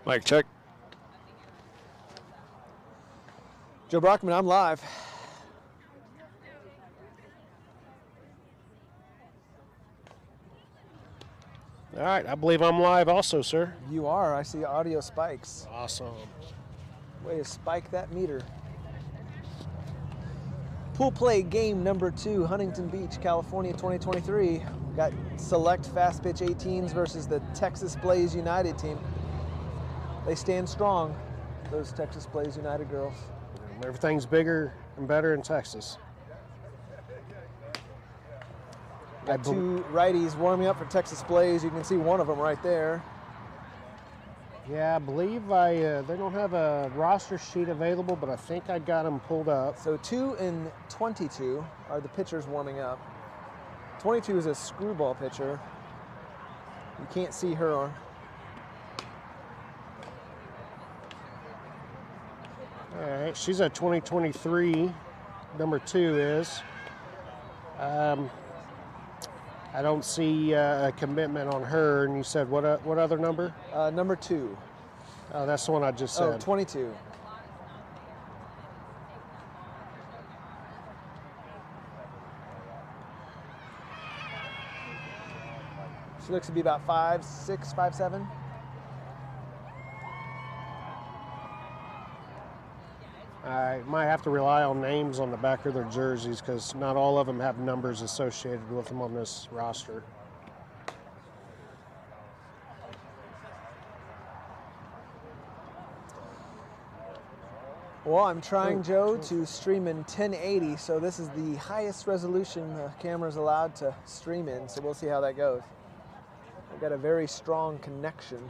Mic check. Joe Brockman, I'm live. All right, I believe I'm live also, sir. You are. I see audio spikes. Awesome. Way to spike that meter. Pool play game number 2, Huntington Beach, California, 2023. We got select fast pitch 18s versus the Texas Blaze United team. They stand strong, those Texas Blaze United girls. Everything's bigger and better in Texas. Got two righties warming up for Texas Blaze. You can see one of them right there. Yeah, I believe they don't have a roster sheet available, but I think I got them pulled up. So 2 and 22 are the pitchers warming up. 22 is a screwball pitcher. You can't see her. All right, she's a 2023. Number 2 is. I don't see a commitment on her. And you said what other number? Number 2. Oh, that's the one I just said. Oh, 22. She looks to be about 5'6", 5'7". I might have to rely on names on the back of their jerseys because not all of them have numbers associated with them on this roster. Well, I'm trying, Joe, to stream in 1080, so this is the highest resolution the camera's allowed to stream in, so we'll see how that goes. I've got a very strong connection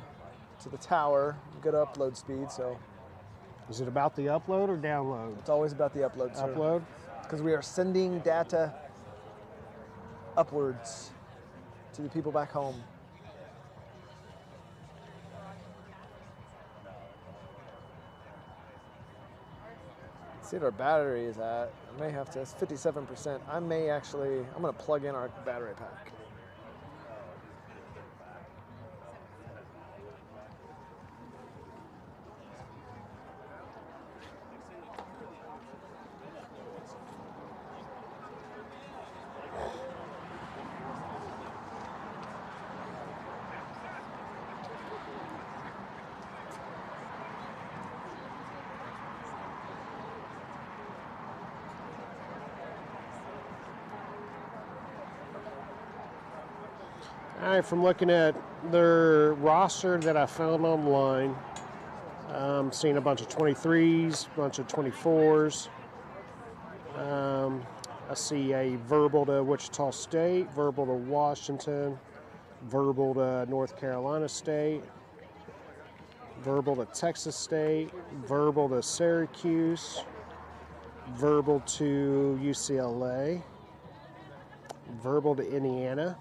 to the tower, good upload speed, so. Is it about the upload or download? It's always about the upload, sir. Upload? Because we are sending data upwards to the people back home. Let's see what our battery is at. I may have to, it's 57%. I'm gonna plug in our battery pack. All right, from looking at their roster that I found online, I'm seeing a bunch of 23s, a bunch of 24s. I see a verbal to Wichita State, verbal to Washington, verbal to North Carolina State, verbal to Texas State, verbal to Syracuse, verbal to UCLA, verbal to Indiana,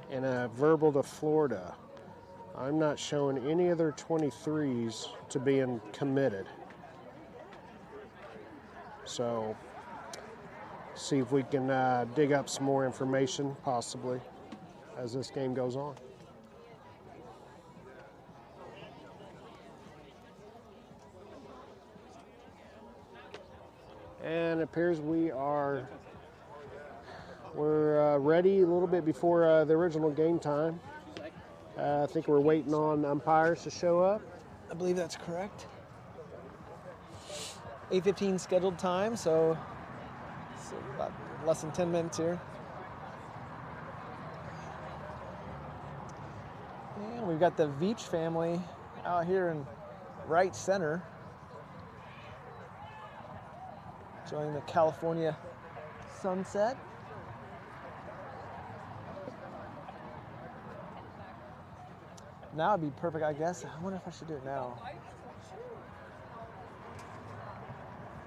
and a verbal to Florida. I'm not showing any other 23s to being committed. So, see if we can dig up some more information, possibly, as this game goes on. And it appears we're ready a little bit before the original game time. I think we're waiting on umpires to show up. I believe that's correct. 8:15 scheduled time, so about less than 10 minutes here. And we've got the Veach family out here in right center, enjoying the California sunset. Now would be perfect, I guess. I wonder if I should do it now.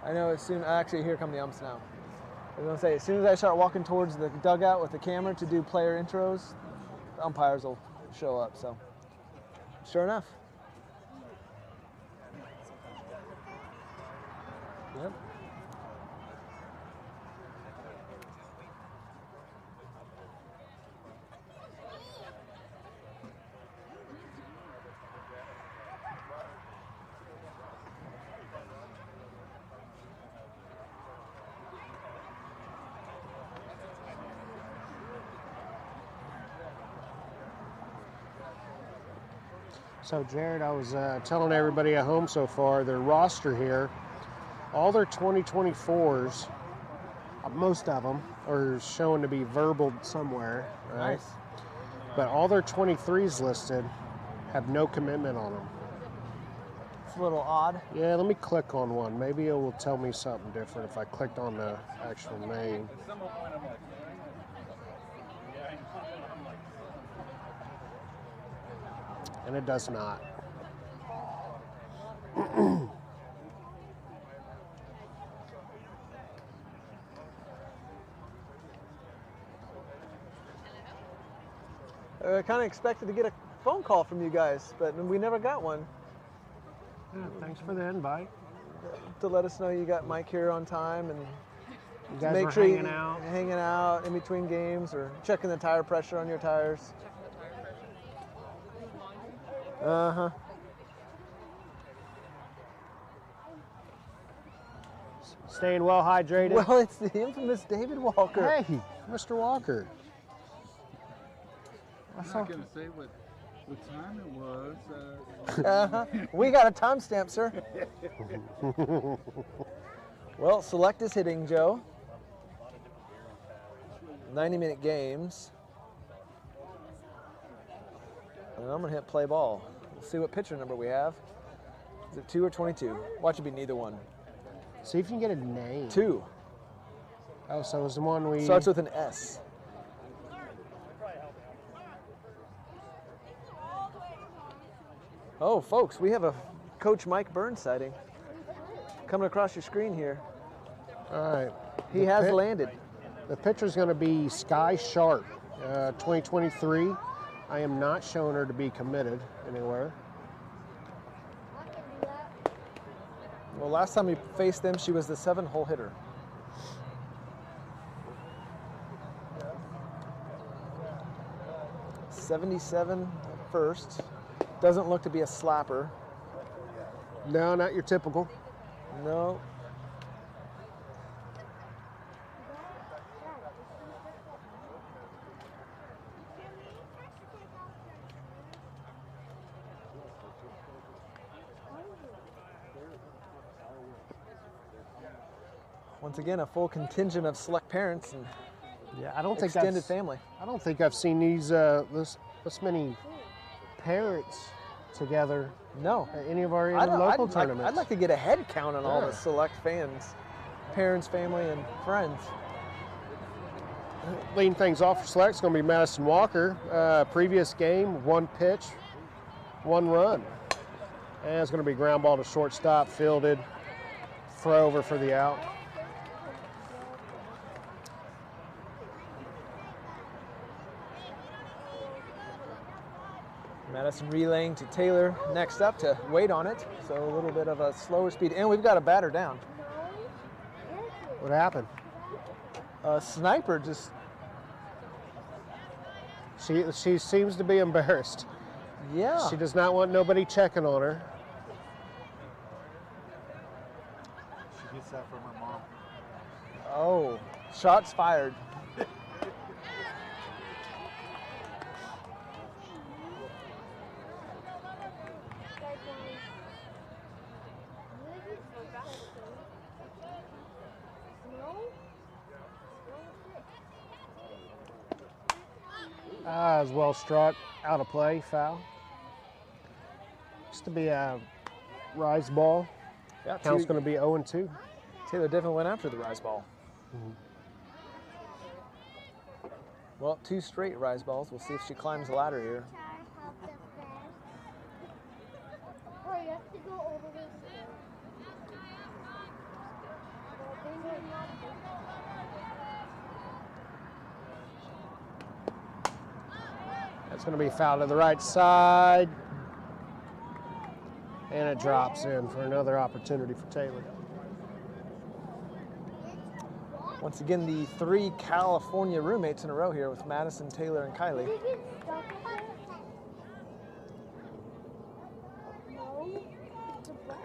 I know as soon, actually here come the umps now. I was gonna say, as soon as I start walking towards the dugout with the camera to do player intros, the umpires will show up, so. Sure enough. Yep. So, Jared, I was telling everybody at home so far, their roster here, all their 2024s, most of them are shown to be verbal somewhere, right? Nice. But all their 23s listed have no commitment on them. It's a little odd. Yeah, let me click on one. Maybe it will tell me something different if I clicked on the actual name. And it does not. I kind of expected to get a phone call from you guys, but we never got one Yeah, thanks for the invite. to let us know you got Mike here on time and You guys make were sure hanging you out. hanging out in between games or checking the tire pressure on your tires. Uh-huh. Staying well hydrated. Well, it's the infamous David Walker. Hey, Mr. Walker. I'm not going to say what time it was. Uh-huh. We got a timestamp, sir. Well, select is hitting, Joe. 90-minute games. And I'm going to hit play ball. We'll see what pitcher number we have. Is it 2 or 22? Watch it be neither one. See if you can get a name. 2. Oh, so it was the one we... Starts with an S. Oh, folks, we have a Coach Mike Burns sighting coming across your screen here. All right. He has landed. The pitcher's going to be Sky Sharp, 2023. I am not showing her to be committed anywhere. Well, last time we faced them, she was the 7-hole hitter. .77 at first. Doesn't look to be a slapper. No, not your typical. No. Once again, a full contingent of select parents and Yeah, I don't think extended family. I don't think I've seen these this many parents together No. at any of our I'd local like- tournaments. I'd like to get a head count on all Yeah. the select fans, parents, family, and friends. Leading things off for select is going to be Madison Walker. Previous game, 1 pitch, 1 run. And it's going to be ground ball to shortstop, fielded, throw over for the out. Madison relaying to Taylor next up to wait on it. So a little bit of a slower speed. And we've got a batter down. What happened? A sniper just, She seems to be embarrassed. yeah. She does not want nobody checking on her. She gets that from her mom. Oh, shots fired. As well struck, out of play, foul. Just to be a rise ball. Yeah, Count's going to be 0-2. Taylor definitely went after the rise ball. Well, 2 straight rise balls. We'll see if she climbs the ladder here. That's going to be foul to the right side. And it drops in for another opportunity for Taylor. Once again, the 3 California roommates in a row here with Madison, Taylor, and Kylie.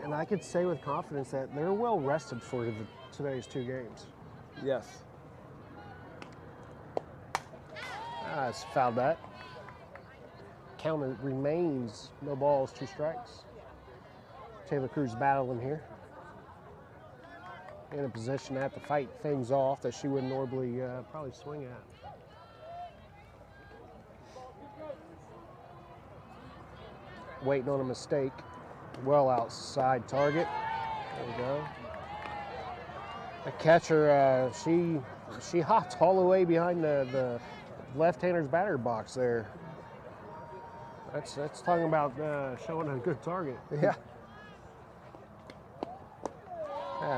And I could say with confidence that they're well rested for today's 2 games. Yes. It's fouled back. count remains no balls, 2 strikes. Taylor Cruz battling here. In a position to have to fight things off that she wouldn't normally probably swing at. Waiting on a mistake. Well outside target. There we go. The catcher, she hopped all the way behind the left-hander's batter box there. That's talking about showing a good target. Yeah.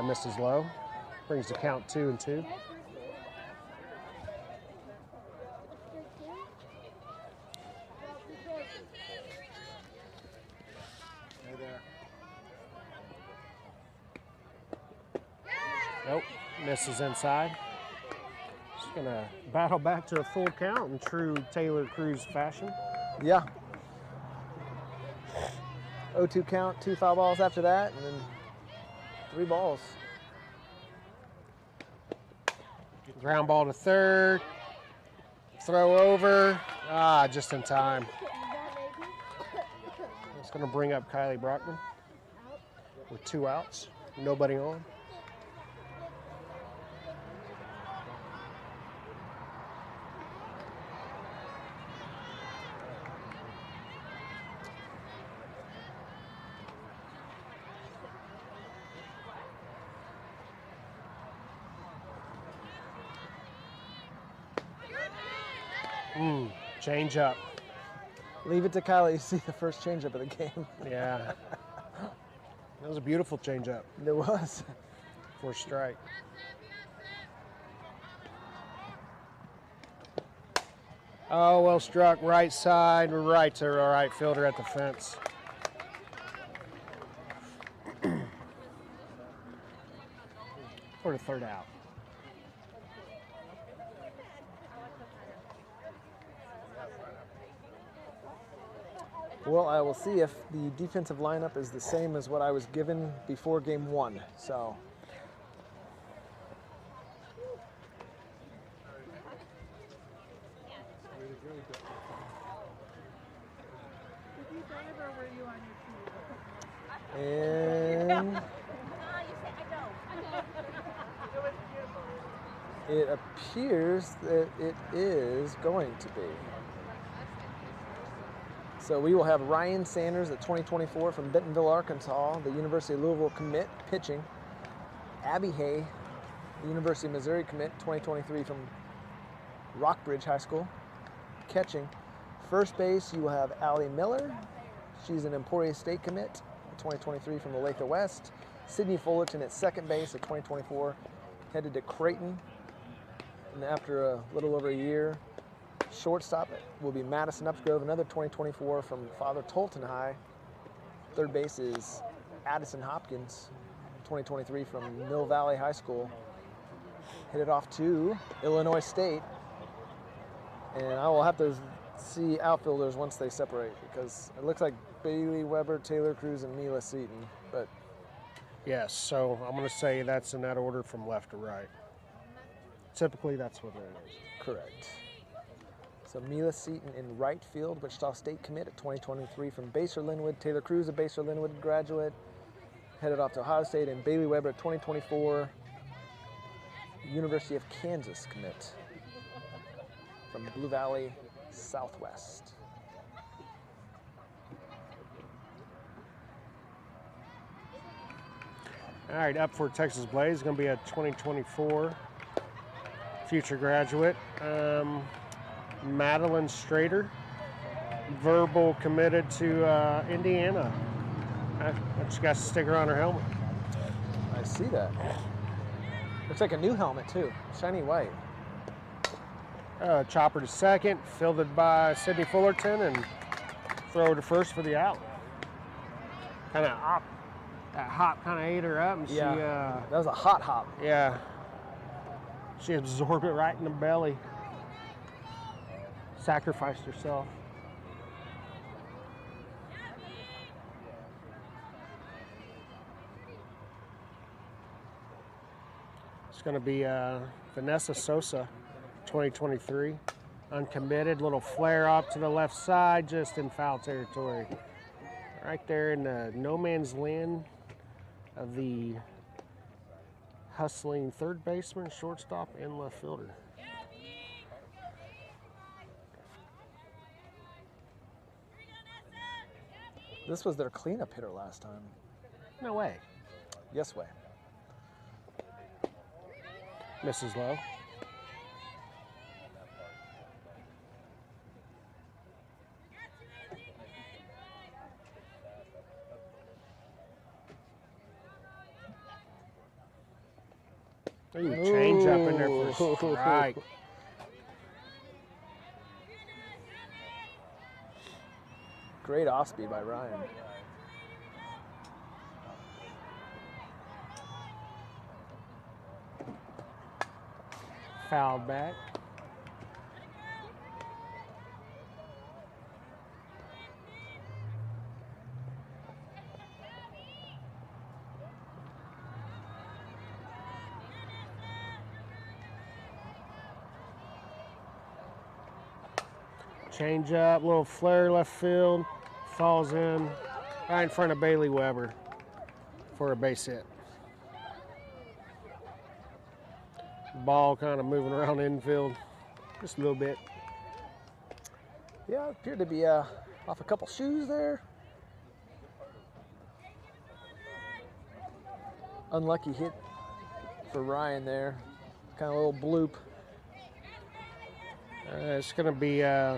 Misses low. Brings the count 2-2. Hey there. Nope, misses inside. Just gonna battle back to a full count in true Taylor Cruz fashion. Yeah. 0-2 count, 2 foul balls after that, and then 3 balls. Ground ball to third. Throw over. Just in time. It's gonna bring up Kylie Brockman with 2 outs, nobody on. Change up. Leave it to Kylie to see the first changeup of the game. Yeah. That was a beautiful change up. There was. For strike. Oh, well struck. Right side, right to our right fielder at the fence. For the 3rd out. Well, I will see if the defensive lineup is the same as what I was given before game 1. So. And it appears that it is going to be. So we will have Ryan Sanders at 2024 from Bentonville, Arkansas, the University of Louisville commit, pitching. Abby Hay, the University of Missouri commit, 2023 from Rockbridge High School, catching. First base, you will have Allie Miller. She's an Emporia State commit, 2023 from Olathe West. Sydney Fullerton at second base at 2024, headed to Creighton. And after a little over a year, shortstop will be Madison Upsgrove, another 2024 from Father Tolton High. Third base is Addison Hopkins, 2023 from Mill Valley High School. Headed off to Illinois State. And I will have to see outfielders once they separate because it looks like Bailey Weber, Taylor Cruz, and Mila Seaton. But yes, so I'm going to say that's in that order from left to right. Typically, that's what it is. correct. So Mila Seaton in right field, Wichita State commit at 2023 from Baser Linwood. Taylor Cruz, a Baser Linwood graduate, headed off to Ohio State. And Bailey Weber at 2024, University of Kansas commit from Blue Valley Southwest. All right, up for Texas Blaze is going to be a 2024 future graduate. Madeline Strader, verbal committed to Indiana. She got a sticker on her helmet. I see that. Looks like a new helmet too, shiny white. Chopper to second, fielded by Sydney Fullerton, and throw to first for the out. Kind of up. That hop kind of ate her up, and Yeah, she, that was a hot hop. yeah, she absorbed it right in the belly. Sacrificed herself. It's going to be Vanessa Sosa, 2023 Uncommitted, little flare up to the left side, just in foul territory. Right there in the no man's land of the hustling third baseman, shortstop, and left fielder. This was their cleanup hitter last time. No way. Yes way. Misses low. Ooh, change up in there for a strike. Great off speed by Ryan. Fouled back. Change up, little flare left field, falls in right in front of Bailey Weber for a base hit. Ball kind of moving around the infield just a little bit. Yeah, appeared to be off a couple shoes there. Unlucky hit for Ryan there. Kind of a little bloop. It's going to be a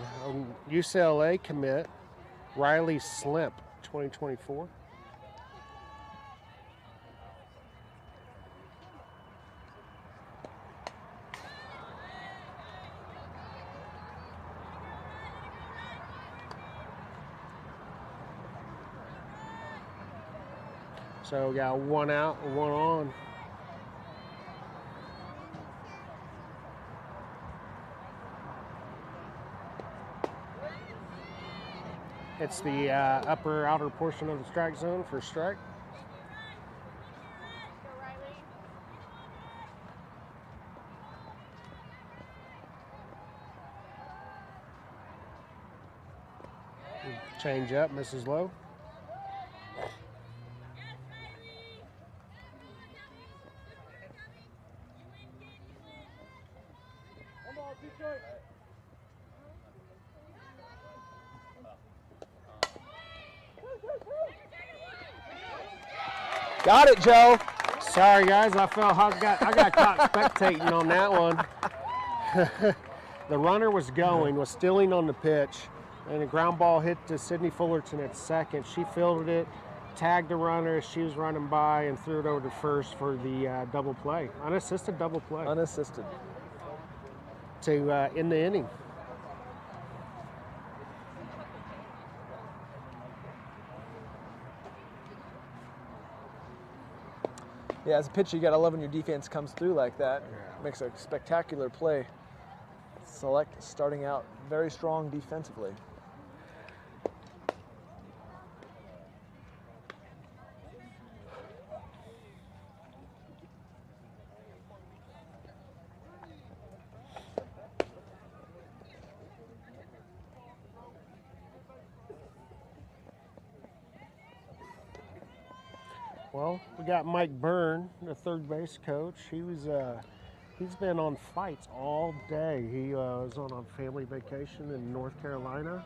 UCLA commit, Riley Slimp, 2024. So we got one out, one on. It's the upper outer portion of the strike zone for a strike. Change up, misses low. Got it, Joe. Sorry, guys. I got caught spectating on that one. The runner was stealing on the pitch, and a ground ball hit to Sydney Fullerton at second. She fielded it, tagged the runner as she was running by, and threw it over to first for the double play, unassisted double play. Unassisted. To end the inning. Yeah, as a pitcher, you got to love when your defense comes through like that. Yeah. Makes a spectacular play. Select starting out very strong defensively. Well, we got Mike Byrne, the third base coach. He's been on fights all day. He was on a family vacation in North Carolina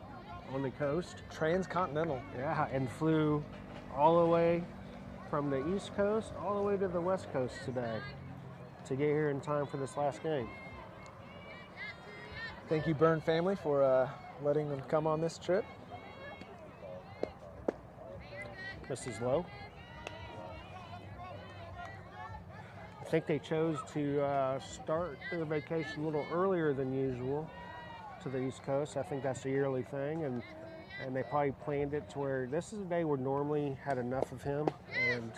on the coast. Transcontinental. Yeah, and flew all the way from the East Coast all the way to the West Coast today to get here in time for this last game. Thank you, Byrne family, for letting them come on this trip. Mrs. Lowe. I think they chose to start their vacation a little earlier than usual to the East Coast. I think that's a yearly thing, and they probably planned it to where this is a day where normally had enough of him, and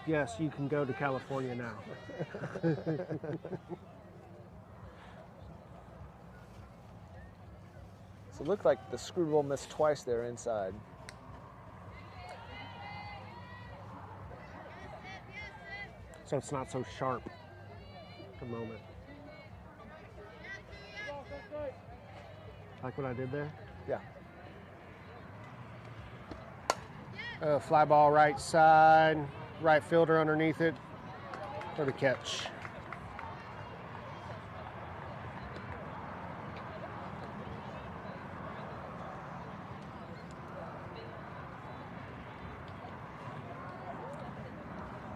yes, you can go to California now. So it looked like the screwball missed twice there inside. So it's not so sharp at the moment. Like what I did there? Yeah. Fly ball right side, right fielder underneath it for the catch.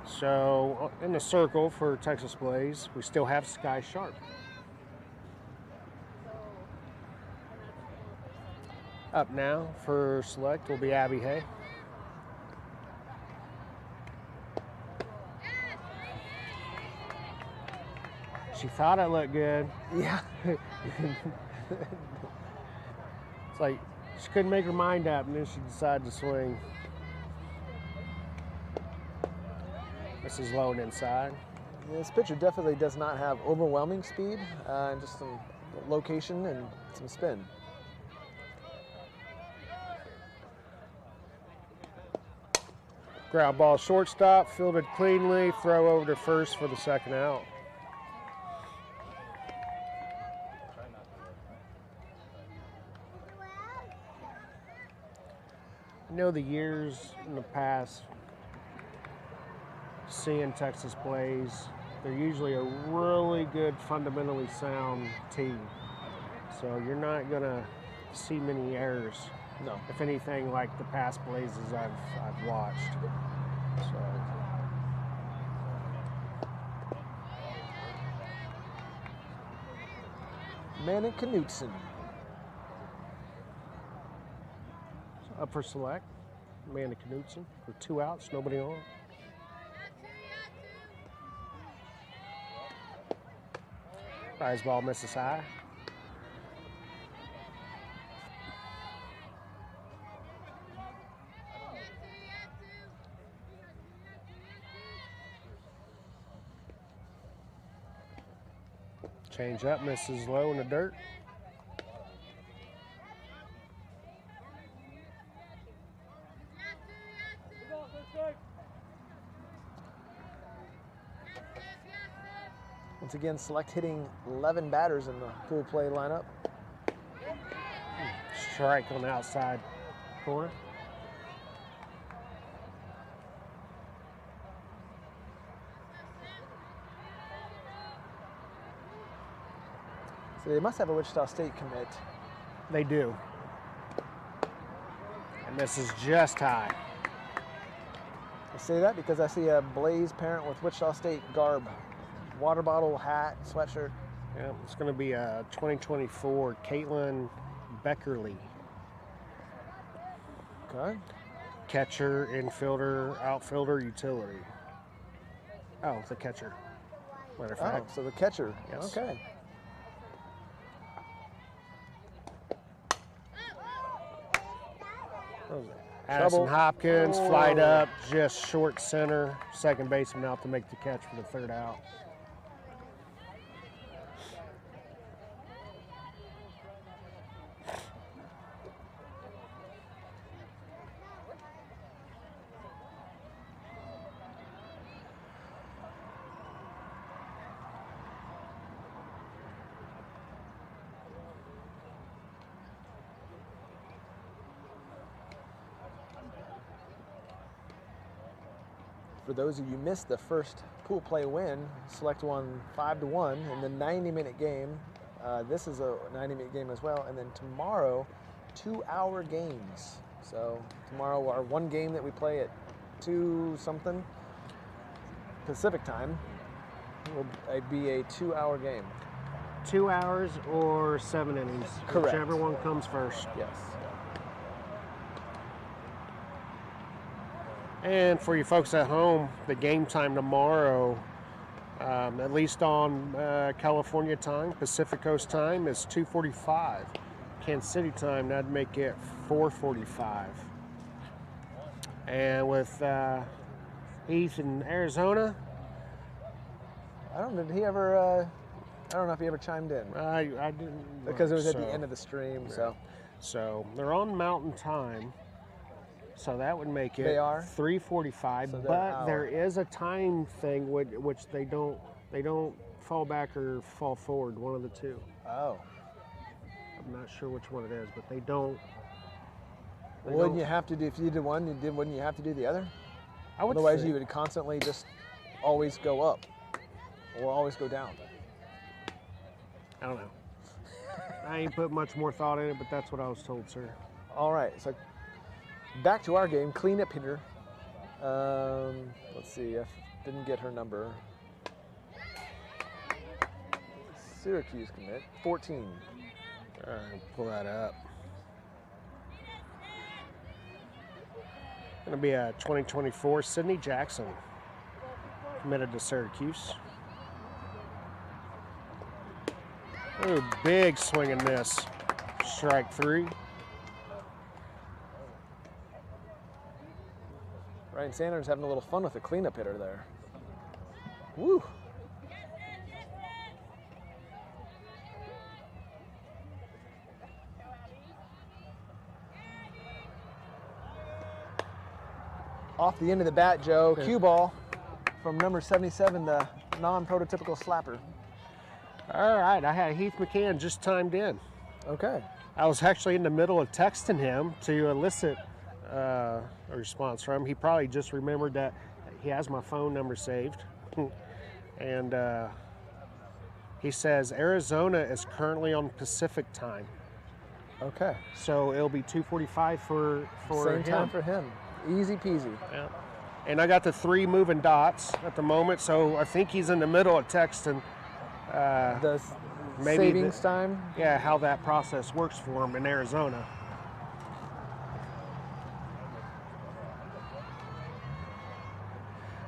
So in the circle for Texas Blaze, we still have Sky Sharp. Up now for select will be Abby Hay. She thought it looked good. Yeah. It's like she couldn't make her mind up, and then she decided to swing. This is low and inside. This pitcher definitely does not have overwhelming speed, just some location and some spin. Ground ball shortstop, fielded cleanly, throw over to first for the second out. I know the years in the past, seeing Texas Blaze, they're usually a really good, fundamentally sound team. So you're not gonna see many errors. No. If anything, like the past Blazes I've watched. So. Manning Knutson. Up for select, Amanda Knutson for 2 outs, nobody on. Rise ball misses high. Change up, misses low in the dirt. Once again, select hitting 11 batters in the full play lineup. Strike on the outside corner. So they must have a Wichita State commit. They do. And this is just high. I say that because I see a Blaze parent with Wichita State garb. Water bottle, hat, sweatshirt. Yeah, it's going to be a 2024 Caitlin Beckerly. Okay. Catcher, infielder, outfielder, utility. Oh, the catcher. Matter of fact. Oh, so the catcher. Yes. Okay. Addison Trouble. Hopkins, flied Oh. up, just short center. Second baseman out to make the catch for the third out. For those of you who missed the first pool play win, Select won 5-1 in the 90-minute game. This is a 90-minute game as well. And then tomorrow, 2-hour games. So tomorrow, our one game that we play at 2 something Pacific time will be a 2-hour game. 2 hours or 7 innings. Correct. Whichever one comes first. Yes. And for you folks at home, the game time tomorrow, at least on California time, Pacific Coast time, is 2:45. Kansas City time, that'd make it 4:45. And with Heath in Arizona, I don't know. Did he ever? I don't know if he ever chimed in I didn't because it was at so- the end of the stream. yeah. So they're on Mountain Time. So that would make it They are? 3:45, So they're an but there hour. is a time thing which they don't fall back or fall forward, one of the two. Oh. I'm not sure which one it is, but they don't. Wouldn't you have to do, if you did one, wouldn't you have to do the other? I would Otherwise, think. you would constantly just always go up or always go down. I don't know. I ain't put much more thought in it, but that's what I was told, sir. All right, so back to our game, cleanup hitter. Let's see, I didn't get her number. Syracuse commit, 14. All right, pull that up. Going to be a 2024 Sydney Jackson, committed to Syracuse. Ooh, big swing and miss. Strike 3. Ryan Sanders having a little fun with the cleanup hitter there. Woo! Off the end of the bat, Joe, cue ball from number 77, the non-prototypical slapper. All right, I had Heath McCann just timed in. Okay. I was actually in the middle of texting him to elicit a response from him. He probably just remembered that he has my phone number saved. And he says Arizona is currently on Pacific time. Okay. So it'll be 2:45 for Same him. time for him. Easy peasy. Yeah. And I got the 3 moving dots at the moment, so I think he's in the middle of texting. The maybe savings time. Yeah, how that process works for him in Arizona.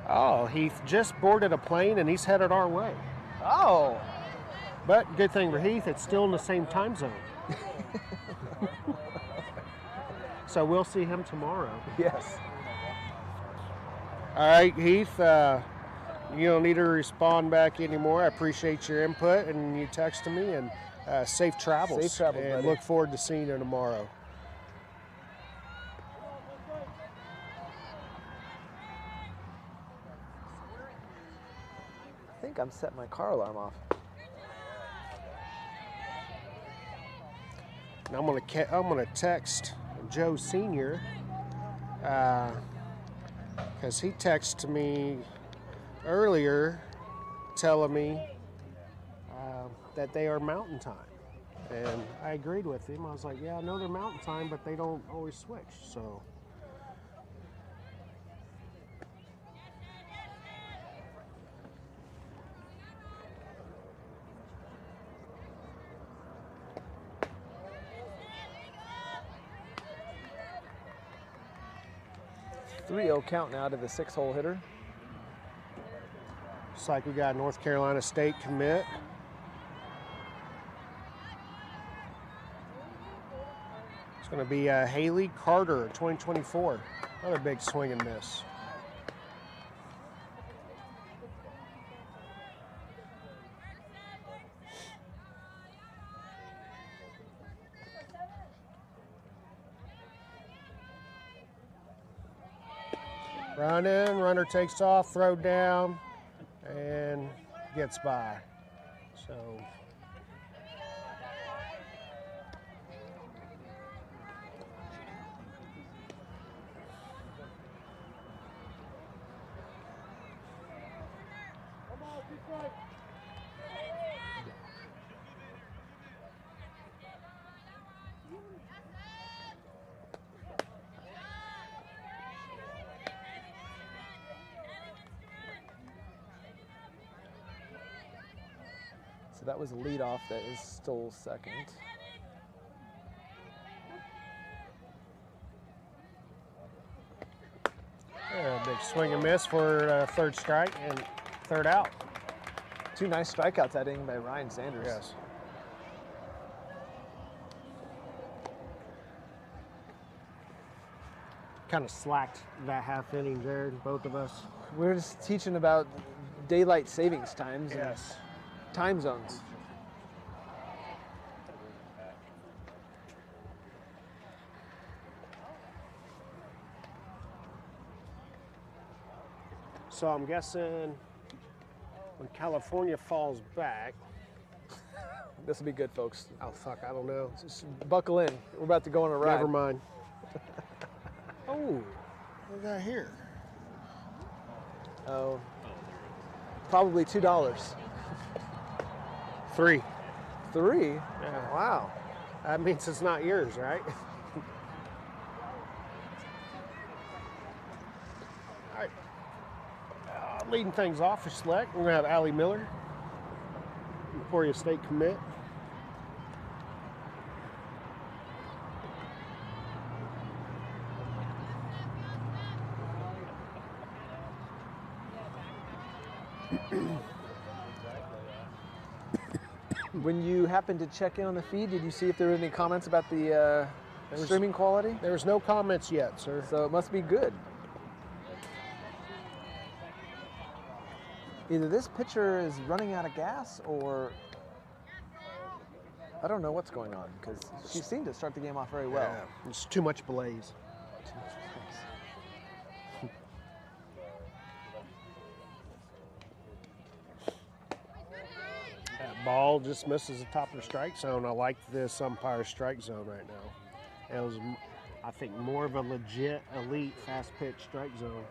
Oh, he just boarded a plane and he's headed our way. Oh. But good thing for Heath, it's still in the same time zone. So we'll see him tomorrow. Yes. All right, Heath, you don't need to respond back anymore. I appreciate your input and you texting me, and safe travels. Safe travels, and buddy. look forward to seeing you tomorrow. I think I'm setting my car alarm off. And I'm gonna text Joe Senior because he texted me earlier telling me that they are mountain time, and I agreed with him. I was like, yeah, I know they're mountain time, but they don't always switch. So .30 count now to the 6-hole hitter. looks like we got North Carolina State commit. It's going to be Haley Carter, 2024. Another big swing and miss. Run in, runner takes off, throw down, and gets by. So So that was a leadoff that is still second. yeah, big swing and miss for third strike and third out. 2 nice strikeouts that inning by Ryan Sanders. Yes. Kind of slacked that half inning, Jared, both of us. We're just teaching about daylight savings times and Yes. time zones. So I'm guessing when California falls back, This will be good, folks. Oh, fuck, I don't know. Just buckle in. We're about to go on a ride. Never mind. Oh, what do we got here? Oh, probably $2. 3. 3? Yeah. Wow. That means it's not yours, right? All right. Leading things off for select, we're going to have Allie Miller, Emporia State commit. When you happened to check in on the feed, did you see if there were any comments about the streaming quality? There was no comments yet, sir. So it must be good. Either this pitcher is running out of gas or I don't know what's going on because she seemed to start the game off very well. Yeah, it's too much blaze. Too much space. That ball just misses the top of the strike zone. I like this umpire strike zone right now. It was, I think, more of a legit, elite, fast pitch strike zone.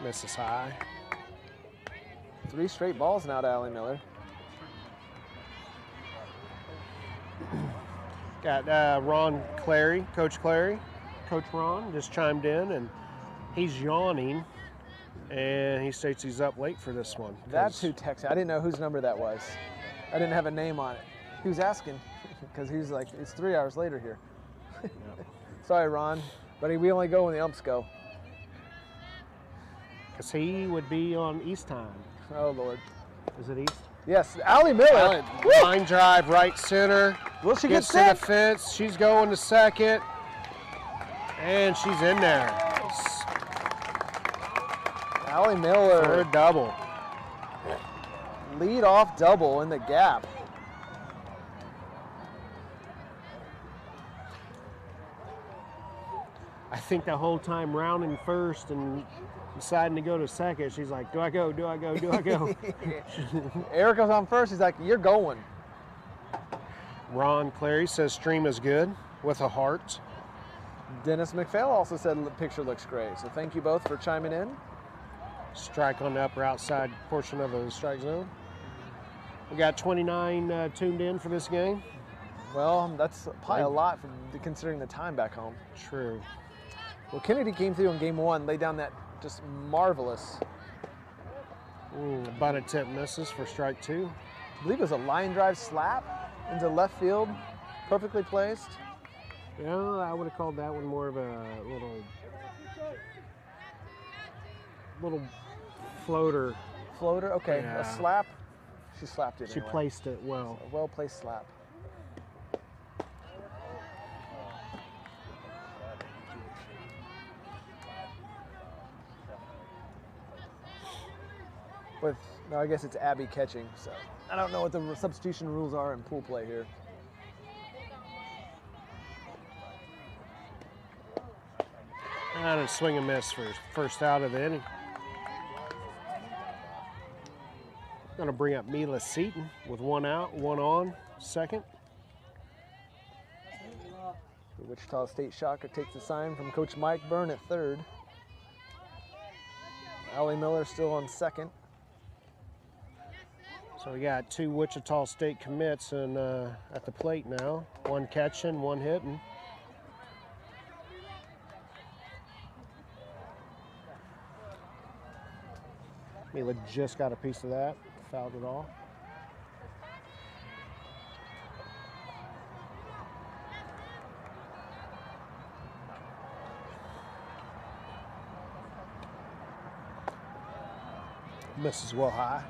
Misses high. 3 straight balls now to Allie Miller. Got Ron Clary, Coach Clary. Coach Ron just chimed in, and he's yawning, and he states he's up late for this one. That's who texted. I didn't know whose number that was. I didn't have a name on it. He was asking because he was like, it's 3 hours later here. Sorry, Ron, but we only go when the umps go. Because he would be on East time. Oh, Lord. Is it East? Yes, Allie Miller. Line drive, right center. Will she get Gets to the sick? fence. She's going to second. And she's in there. Allie For Miller, a double. lead off double in the gap. I think the whole time rounding first and deciding to go to second, she's like, do I go, do I go, do I go? Erica's on first. He's like, you're going. Ron Clary says stream is good with a heart. Dennis McPhail also said the picture looks great. So thank you both for chiming in. Strike on the upper outside portion of the strike zone. We got 29 tuned in for this game. Well, that's probably a lot from considering the time back home. True. Well, Kennedy came through in game 1, laid down that just marvelous, About a tip misses for strike 2. I believe it was a line drive slap into left field, perfectly placed. Yeah, I would have called that one more of a little floater. Floater, okay, Yeah. a slap. She slapped it She anyway. placed it well. A well-placed slap. With, no, I guess it's Abby catching, so I don't know what the substitution rules are in pool play here. And a swing and miss for first out of the inning. Gonna bring up Mila Seaton with 1 out, 1 on, second. The Wichita State Shocker takes the sign from Coach Mike Byrne at third. Allie Miller still on second. So we got 2 Wichita State commits and at the plate now. 1 catching, 1 hitting. Mila just got a piece of that, fouled it off. Misses well high.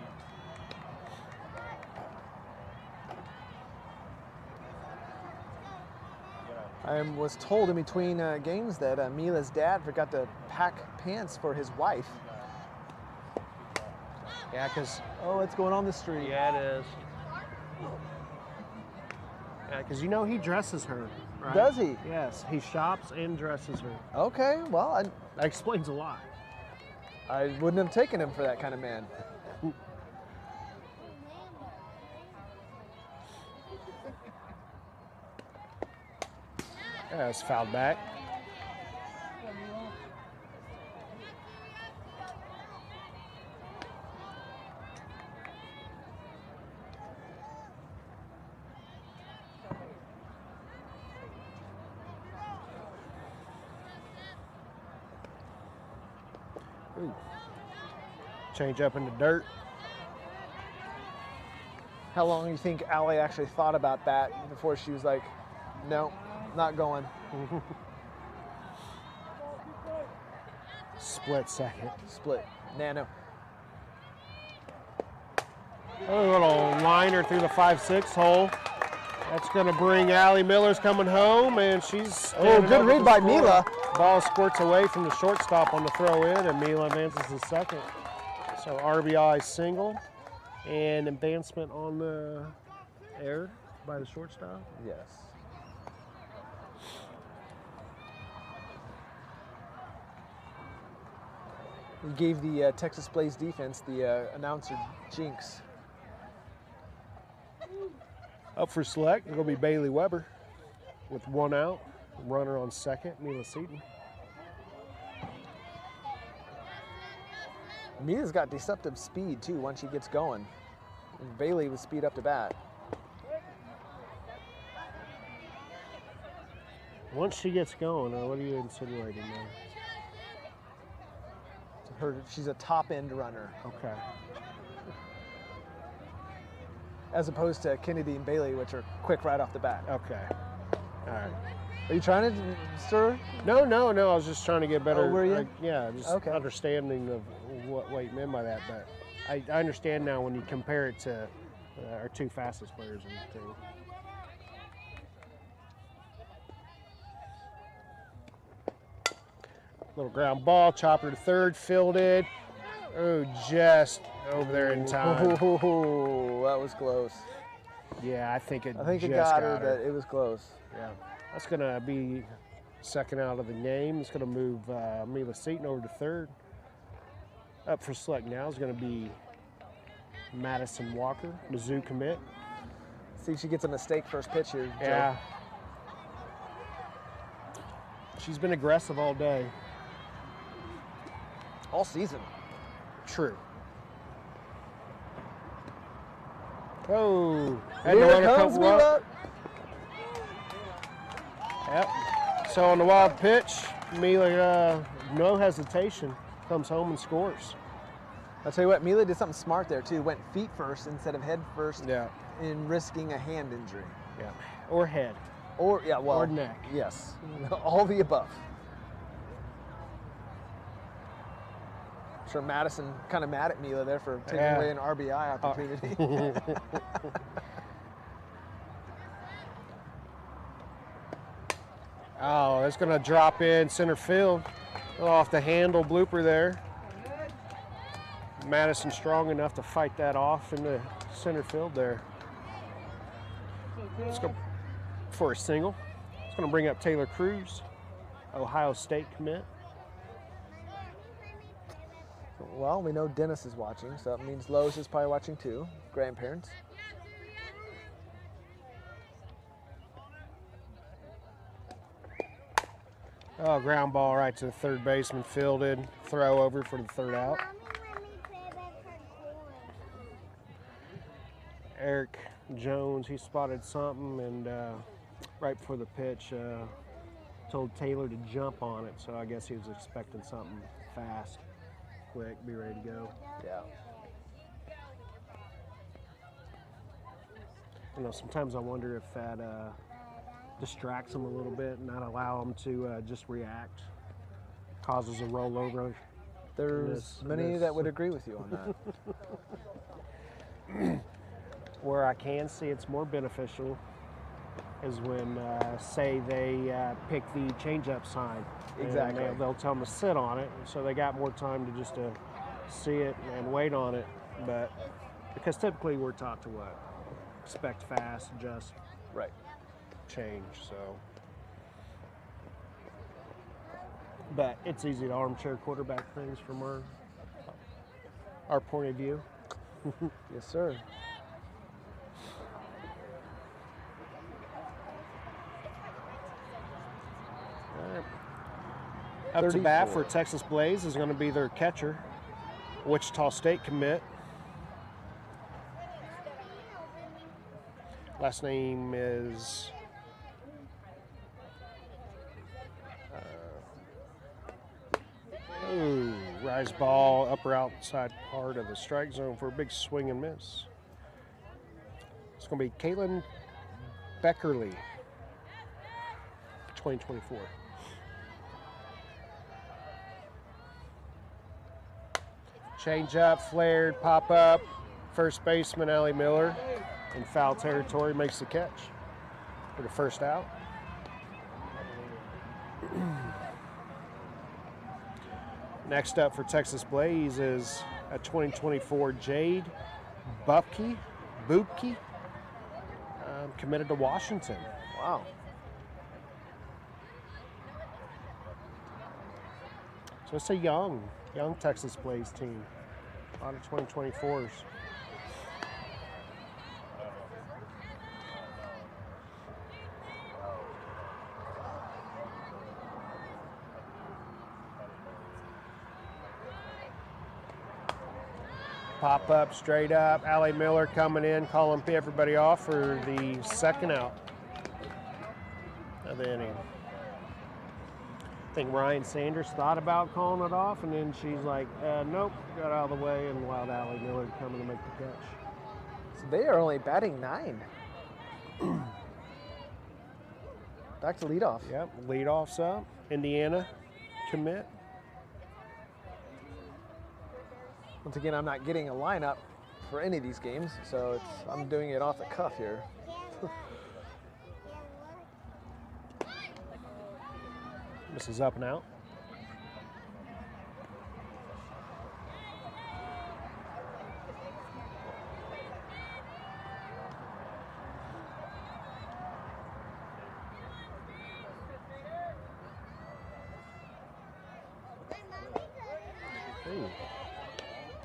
I was told in between games that Mila's dad forgot to pack pants for his wife. Yeah, because Oh, what's going on the street? yeah, it is. Yeah, because you know he dresses her, right? Does he? Yes, he shops and dresses her. Okay, well, That explains a lot. I wouldn't have taken him for that kind of man. Yeah, it's fouled back. Ooh. Change up in the dirt. How long do you think Allie actually thought about that before she was like, no, not going? Split second. Split. Nano. A little liner through the 5-6 hole. That's going to bring Allie Miller's coming home, and she's... Oh, good read by Mila. Ball squirts away from the shortstop on the throw in, and Mila advances to second. So RBI single and advancement on the air by the shortstop. Yes. We gave the Texas Blaze defense the announcer jinx. Up for select, it'll be Bailey Weber with 1 out. Runner on second, Mila Seaton. Mila's got deceptive speed too once she gets going. And Bailey with speed up to bat. Once she gets going, what are you insinuating there? She's a top end runner. Okay. As opposed to Kennedy and Bailey, which are quick right off the bat. Okay. All right. Are you trying to stir? No. I was just trying to get better. Oh, were you? Yeah, just Okay. understanding of what you meant by that. But I understand now when you compare it to our 2 fastest players in the team. Little ground ball, chopper to third, fielded. Oh, just over there in time. Oh, that was close. Yeah, I think it it got her, but it was close. Yeah, that's going to be second out of the game. It's going to move Mila Seaton over to third. Up for select now is going to be Madison Walker, Mizzou commit. See if she gets a mistake first pitch here, Joe. Yeah. She's been aggressive all day. All season. True. Oh, Here comes Mila. Yep. So on the wild pitch, Mila, no hesitation, comes home and scores. I'll tell you what, Mila did something smart there too. Went feet first instead of head first. Yeah. In risking a hand injury. Yeah. Or head. Or or neck. Yes. All the above. I'm sure Madison kind of mad at Mila there for taking away an RBI opportunity. Oh, it's going to drop in center field. Off the handle blooper there. Madison strong enough to fight that off in the center field there. Let's go for a single. It's going to bring up Taylor Cruz, Ohio State commit. Well, we know Dennis is watching, so that means Lois is probably watching too. Grandparents. Oh, ground ball right to the third baseman, fielded. Throw over for the third out. Eric Jones, he spotted something, and right before the pitch, told Taylor to jump on it. So I guess he was expecting something fast, quick, be ready to go. Yeah. You know, sometimes I wonder if that distracts them a little bit and not allow them to just react, causes a rollover. There's many that would agree with you on that. Where I can see it's more beneficial is when, say, they pick the change-up sign. Exactly. And they'll tell them to sit on it, so they got more time to just see it and wait on it. But because typically we're taught to what? Expect fast, adjust, Right. change. So, but it's easy to armchair quarterback things from our our point of view. Yes, sir. Up to bat 34. for Texas Blaze is going to be their catcher, Wichita State commit. Last name is rise ball, upper outside part of the strike zone for a big swing and miss. It's going to be Caitlin Beckerly, 2024. Change up, flared, pop up. First baseman Allie Miller in foul territory makes the catch for the first out. Next up for Texas Blaze is a 2024 Jade Boopke, committed to Washington. Wow. So it's a young Texas Blaze team. A lot of 2024s. Pop up, straight up. Allie Miller coming in, calling everybody off for the second out of the inning. I think Ryan Sanders thought about calling it off, and then she's like, nope, got out of the way, and allowed Allie Miller to come in and make the catch. So they are only batting 9. Back to leadoff. Yep, leadoff's up. Indiana commit. Once again, I'm not getting a lineup for any of these games, so I'm doing it off the cuff here. This is up and out. Ooh.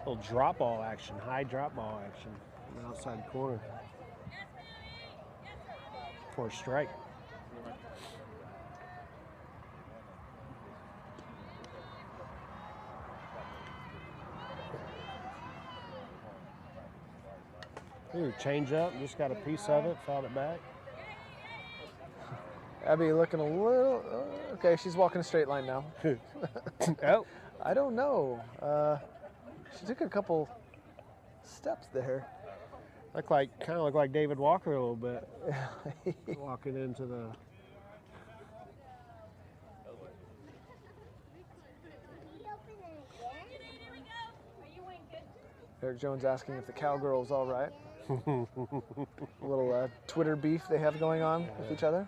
Little drop ball action, high drop ball action on the outside corner for a strike. Ooh, change up, just got a piece of it, fouled it back. Abby looking a little, okay, she's walking a straight line now. Oh. I don't know. She took a couple steps there. Kind of look like David Walker a little bit. Walking into the. Eric Jones asking if the cowgirl's all right. A little Twitter beef they have going on with each other.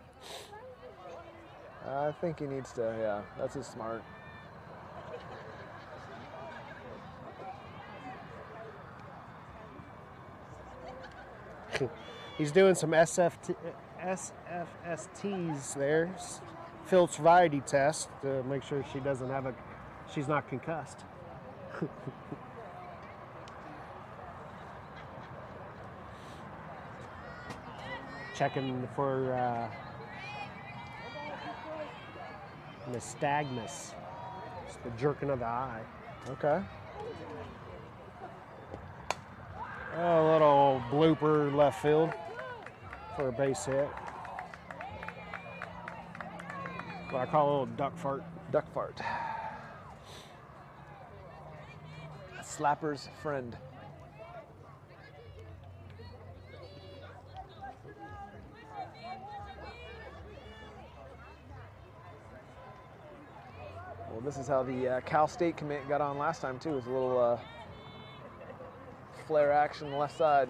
I think he needs to, yeah, that's his smart. He's doing some SFSTs there, field sobriety test to make sure she doesn't have she's not concussed. Checking for nystagmus, it's the jerking of the eye. Okay. A little blooper left field for a base hit. What I call a little duck fart. Duck fart. A slapper's friend. Well, this is how the Cal State commit got on last time too. It was a little flare action left side.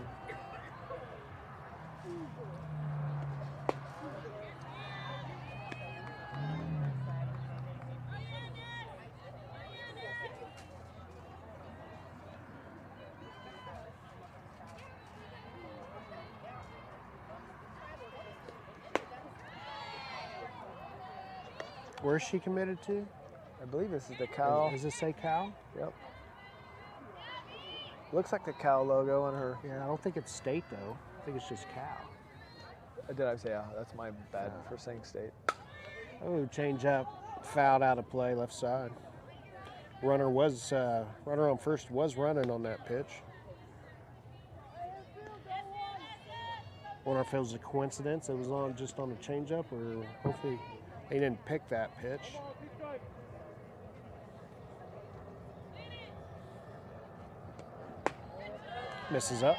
Where's she committed to? I believe this is the Cal. Does it say Cal? Yep. Looks like the cow logo on her. Yeah, I don't think it's state though. I think it's just cow. Did I say, yeah, that's my bad for saying state. Oh, change up, fouled out of play, left side. Runner on first was running on that pitch. Wonder if it was a coincidence it was just on the changeup, or hopefully they didn't pick that pitch. Misses up.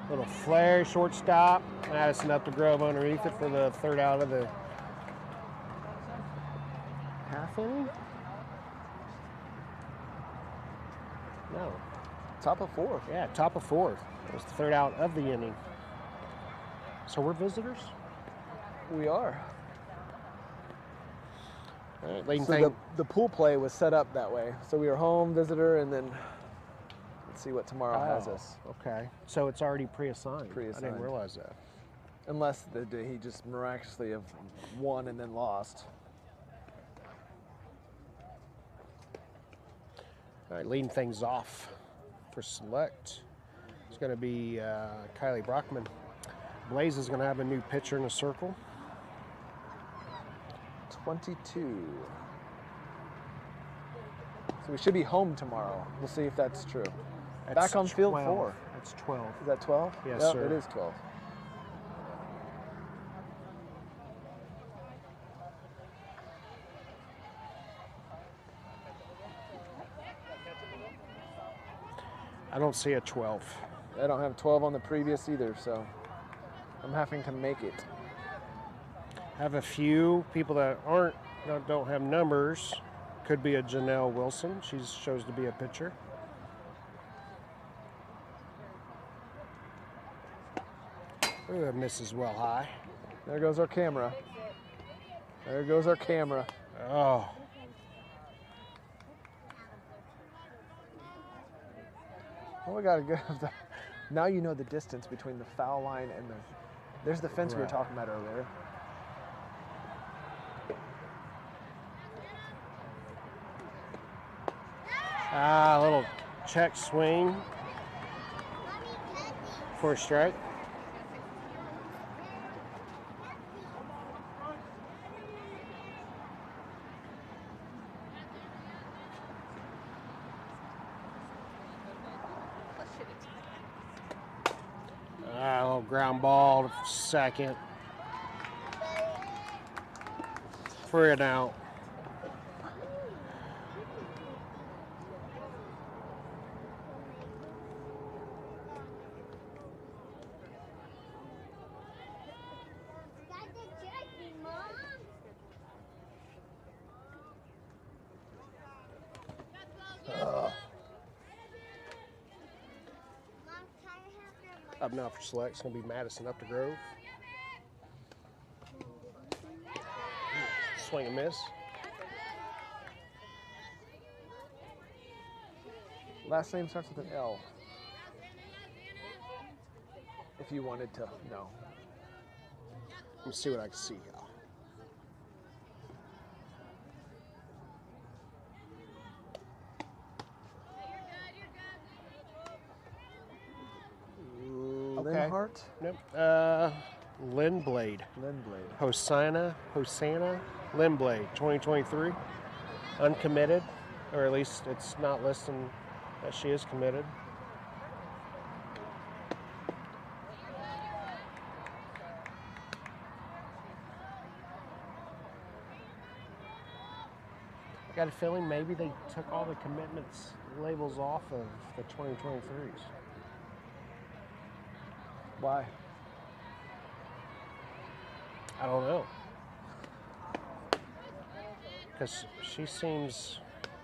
Little flare, shortstop. Addison up the grove underneath it for the third out of the half inning. No. Top of fourth. Yeah, top of fourth. It was the third out of the inning. So we're visitors? We are. All right, Leighton, So the pool play was set up that way. So we were home, visitor, and then let's see what tomorrow has us. Okay. So it's already pre-assigned. I Pre-assigned. didn't realize that. Unless he just miraculously have won and then lost. All right, leading things off for select. It's going to be Kylie Brockman. Blaze is going to have a new pitcher in the circle. 22. So we should be home tomorrow. We'll see if that's true. That's Back on field 12. 4. That's 12. Is that 12? Yes, Yep, sir. It is 12. I don't see a 12. I don't have 12 on the previous either, so I'm having to make it. I have a few people that don't have numbers. Could be a Janelle Wilson. She shows to be a pitcher. Ooh, it misses well high. There goes our camera. There goes our camera. Oh. Oh, we got to go. Now you know the distance between the foul line and the. There's the fence we were Right. talking about earlier. A little check swing for a strike. A little ground ball to second for an out. Up now for select, it's going to be Madison up to Grove. Swing and miss. Last name starts with an L. If you wanted to know. Let me see what I can see. Linhart? Nope. Lindblade. Lindblade. Hosanna Lindblade, 2023. Uncommitted, or at least it's not listing that she is committed. I got a feeling maybe they took all the commitments labels off of the 2023s. Why? I don't know. Because she seems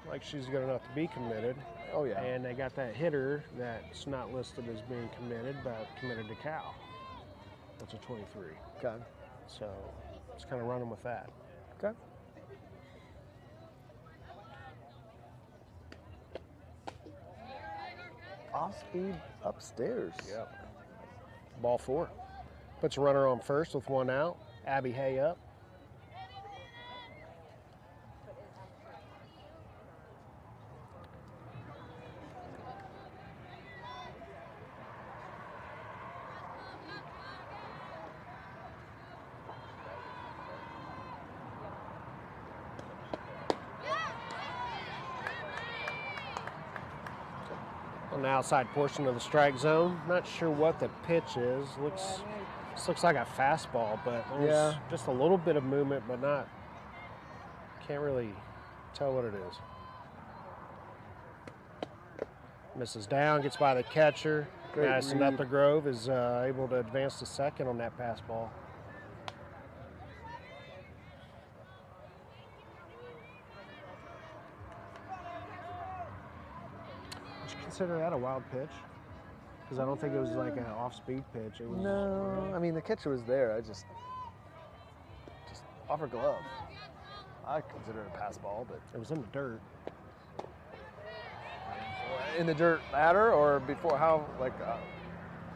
like she's good enough to be committed. Oh, yeah. And they got that hitter that's not listed as being committed, but committed to Cal. That's a 23. Okay. So it's kind of running with that. Okay. off speed upstairs. Yep. Ball 4. Puts a runner on first with 1 out. Abby Hay up. On the outside portion of the strike zone. Not sure what the pitch is. This looks like a fastball, but there's just a little bit of movement, but not. Can't really tell what it is. Misses down, gets by the catcher. Madison Uppergrove is able to advance to second on that pass ball. Would you consider that a wild pitch? Because I don't think it was like an off-speed pitch. It was. No, I mean the catcher was there. I just off her glove. I consider it a pass ball, but It was in the dirt. in the dirt matter or before? How like?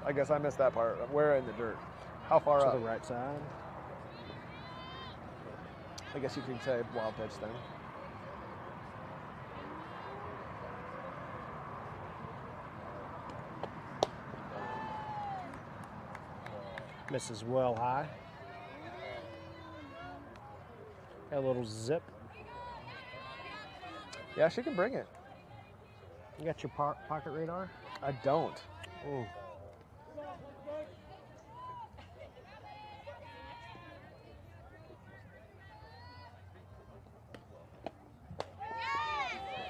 I guess I missed that part. Where in the dirt? How far To up? the right side. I guess you could say wild pitch then. Misses well high. Got a little zip. Yeah, she can bring it. You got your pocket radar? I don't. Ooh.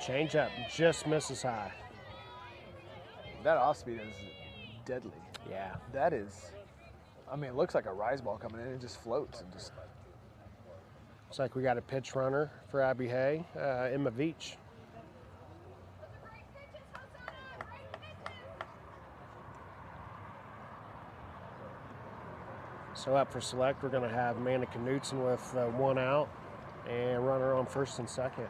Change up, just misses high. That off speed is deadly. Yeah. That is. I mean, it looks like a rise ball coming in. It just floats and just. Looks like we got a pitch runner for Abby Hay, Emma Veach. So up for select, we're going to have Amanda Knutson with 1 out and runner on first and second.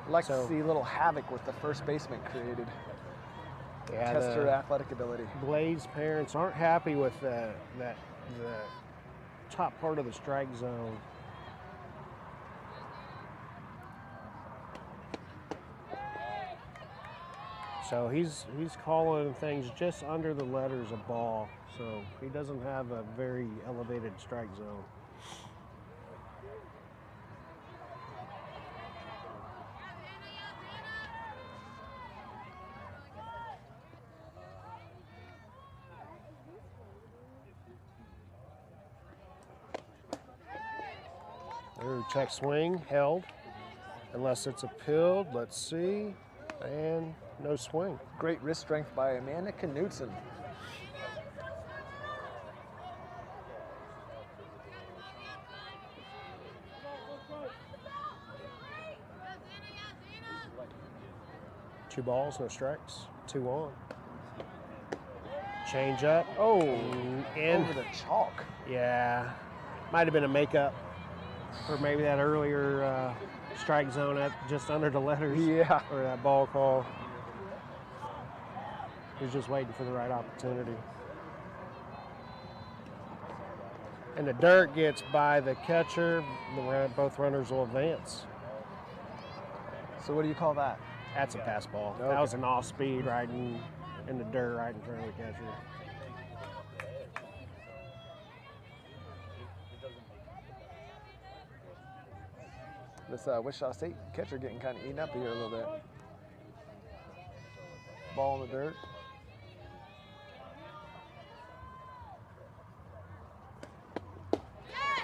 I'd like So- to see a little havoc with the first baseman created. Yeah, Test her the athletic ability. Blaze parents aren't happy with the top part of the strike zone. So he's calling things just under the letters of ball. So he doesn't have a very elevated strike zone. Ooh, check swing, held. Unless it's appealed, let's see. And no swing. Great wrist strength by Amanda Knutson. Two balls, no strikes, 2 on. Change up. Oh, In. over the chalk. Yeah, might have been a makeup for maybe that earlier strike zone at just under the letters. Yeah. Or that ball call. He was just waiting for the right opportunity. And the dirt gets by the catcher. Both runners will advance. So what do you call that? That's a pass ball. Okay. That was an off speed right in the dirt right in front of the catcher. This Wichita State catcher getting kind of eaten up here a little bit. Ball in the dirt.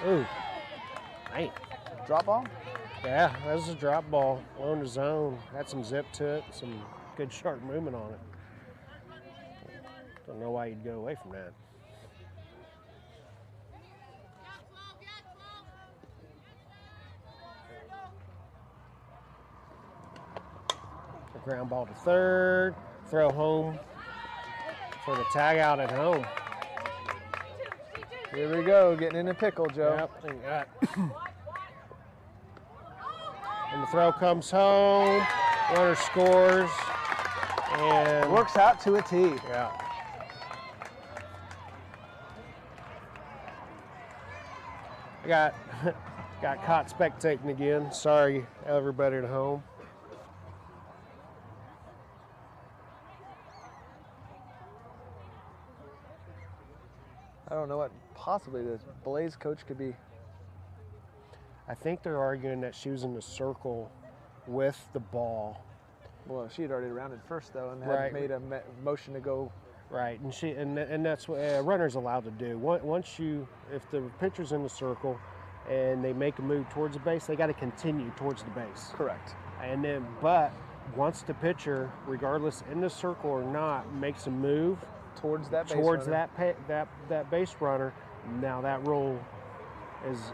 Ooh, man. Drop ball? Yeah, that was a drop ball. On the zone. Had some zip to it, some good sharp movement on it. Don't know why you'd go away from that. A ground ball to third. Throw home for the tag out at home. Here we go, getting in a pickle, Joe. Yep, and got and the throw comes home. Runner scores, And Works out to a T. yeah. I got caught spectating again. Sorry, everybody at home. I don't know what possibly the Blaze coach could be. I think they're arguing that she was in the circle with the ball. Well, she had already rounded first though, and had Right. made a motion to go. Right, and that's what a runner's allowed to do. Once if the pitcher's in the circle and they make a move towards the base, they got to continue towards the base. Correct. And then, but once the pitcher, regardless in the circle or not, makes a move Towards that base towards runner. that base runner, now that rule is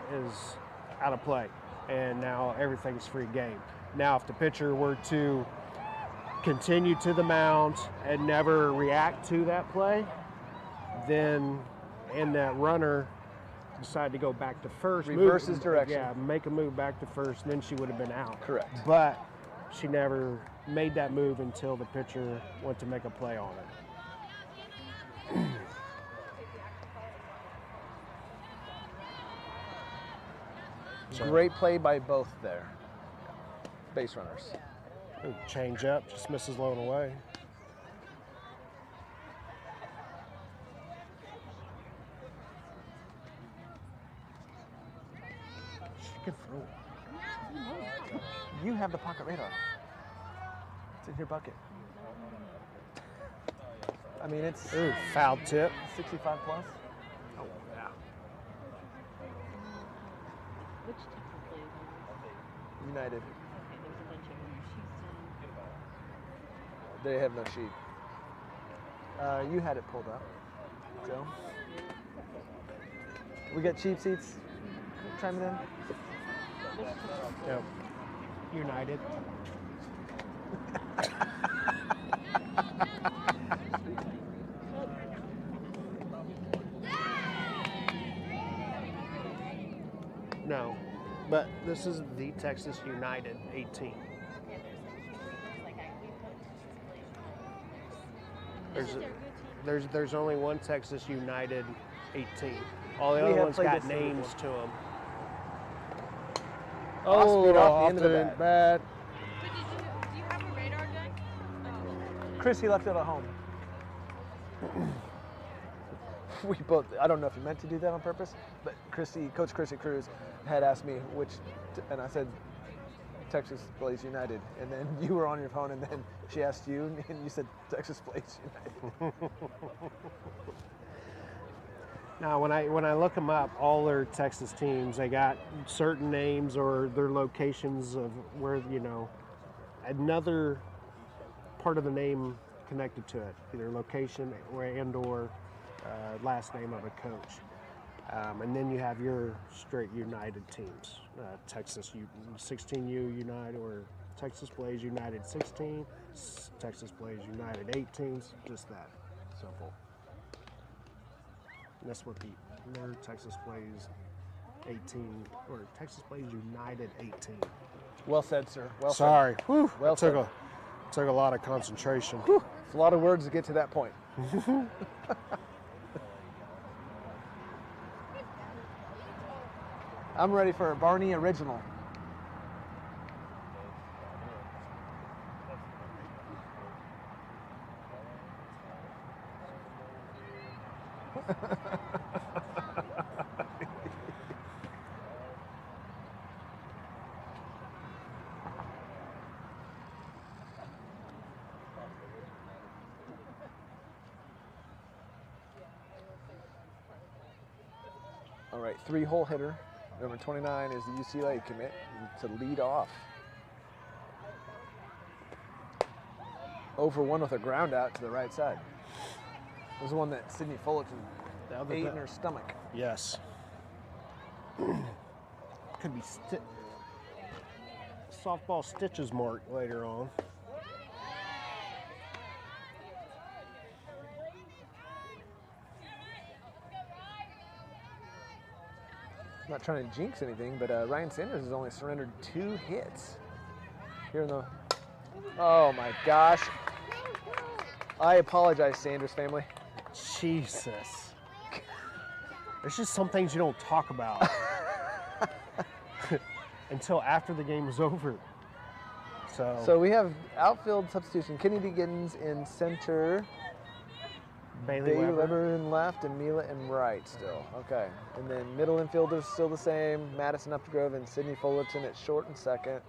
out of play, and now everything's free game. Now, if the pitcher were to continue to the mound and never react to that play, then and that runner decided to go back to first, Reverse his direction. Yeah, make a move back to first, then she would have been out. Correct. But she never made that move until the pitcher went to make a play on it. Great play by both there. Base runners. Ooh, change up, just misses low and away. She can throw it. You have the pocket radar. It's in your bucket. I mean, it's Ooh, foul tip. 65 plus. Oh, yeah. Which Texas plays on this? United. Okay, there's a bunch of them. She's They have no sheet. You had it pulled up. So. We got cheap seats. Chime it in. Yep. United. No, but this is the Texas United 18. There's only one Texas United 18. All the We other have ones played got this thing names to them. Off speed, off the end of the often bat. bad. do you have a radar gun? Chris, he left it at home. We both, I don't know if he meant to do that on purpose, but Coach Chrissy Cruz had asked me and I said, Texas Blaze United. And then you were on your phone, and then she asked you, and you said Texas Blaze United. Now, when I look them up, all their Texas teams, they got certain names or their locations of where, another part of the name connected to it, either location or last name of a coach. And then you have your straight United teams, Texas 16U United or Texas Blaze United 16, Texas Blaze United 18s, just that simple. And that's what their Texas Blaze 18 or Texas Blaze United 18. Well said, sir. Well Sorry, said. whew, Well took said. took a lot of concentration. Whew, it's a lot of words to get to that point. I'm ready for a Barney original. All right, 3-hole hitter. Number 29 is the UCLA commit to lead off. Over one with a ground out to the right side. It was the one that Sydney Fullerton ate in her stomach. Yes. Could be softball stitches mark later on. I'm not trying to jinx anything, but Ryan Sanders has only surrendered 2 hits here in the. Oh my gosh! I apologize, Sanders family. Jesus. There's just some things you don't talk about until after the game is over. So we have outfield substitution. Kennedy Giddens in center. Bailey Weber in left and Mila in right still. Okay. And then middle infielders still the same. Madison Updegrove and Sydney Fullerton at short and second.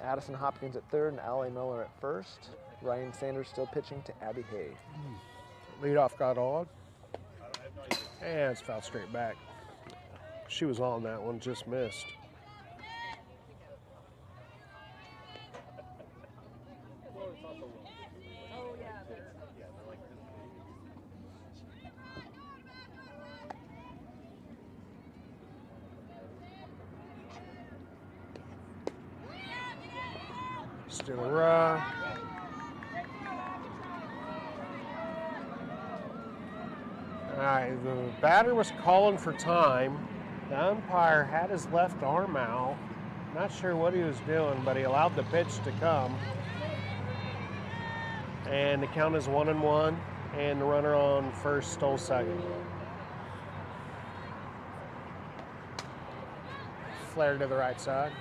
Addison Hopkins at third and Allie Miller at first. Ryan Sanders still pitching to Abby Hay. Leadoff got on. And it's fouled straight back. She was on that one, just missed. Still a run. All right, the batter was calling for time. The umpire had his left arm out. Not sure what he was doing, but he allowed the pitch to come. And the count is 1-1, and the runner on first stole second. Flare to the right side.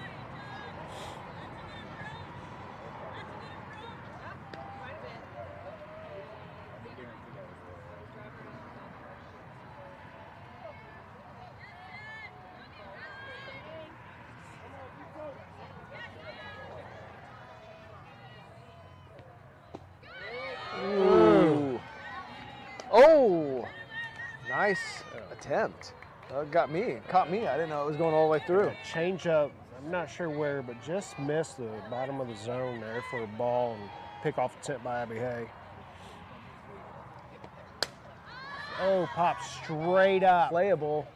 Oh, nice attempt. Caught me. I didn't know it was going all the way through. Change up, I'm not sure where, but just missed the bottom of the zone there for a ball and pick off the tip by Abby Hay. Oh, pop straight up. Playable.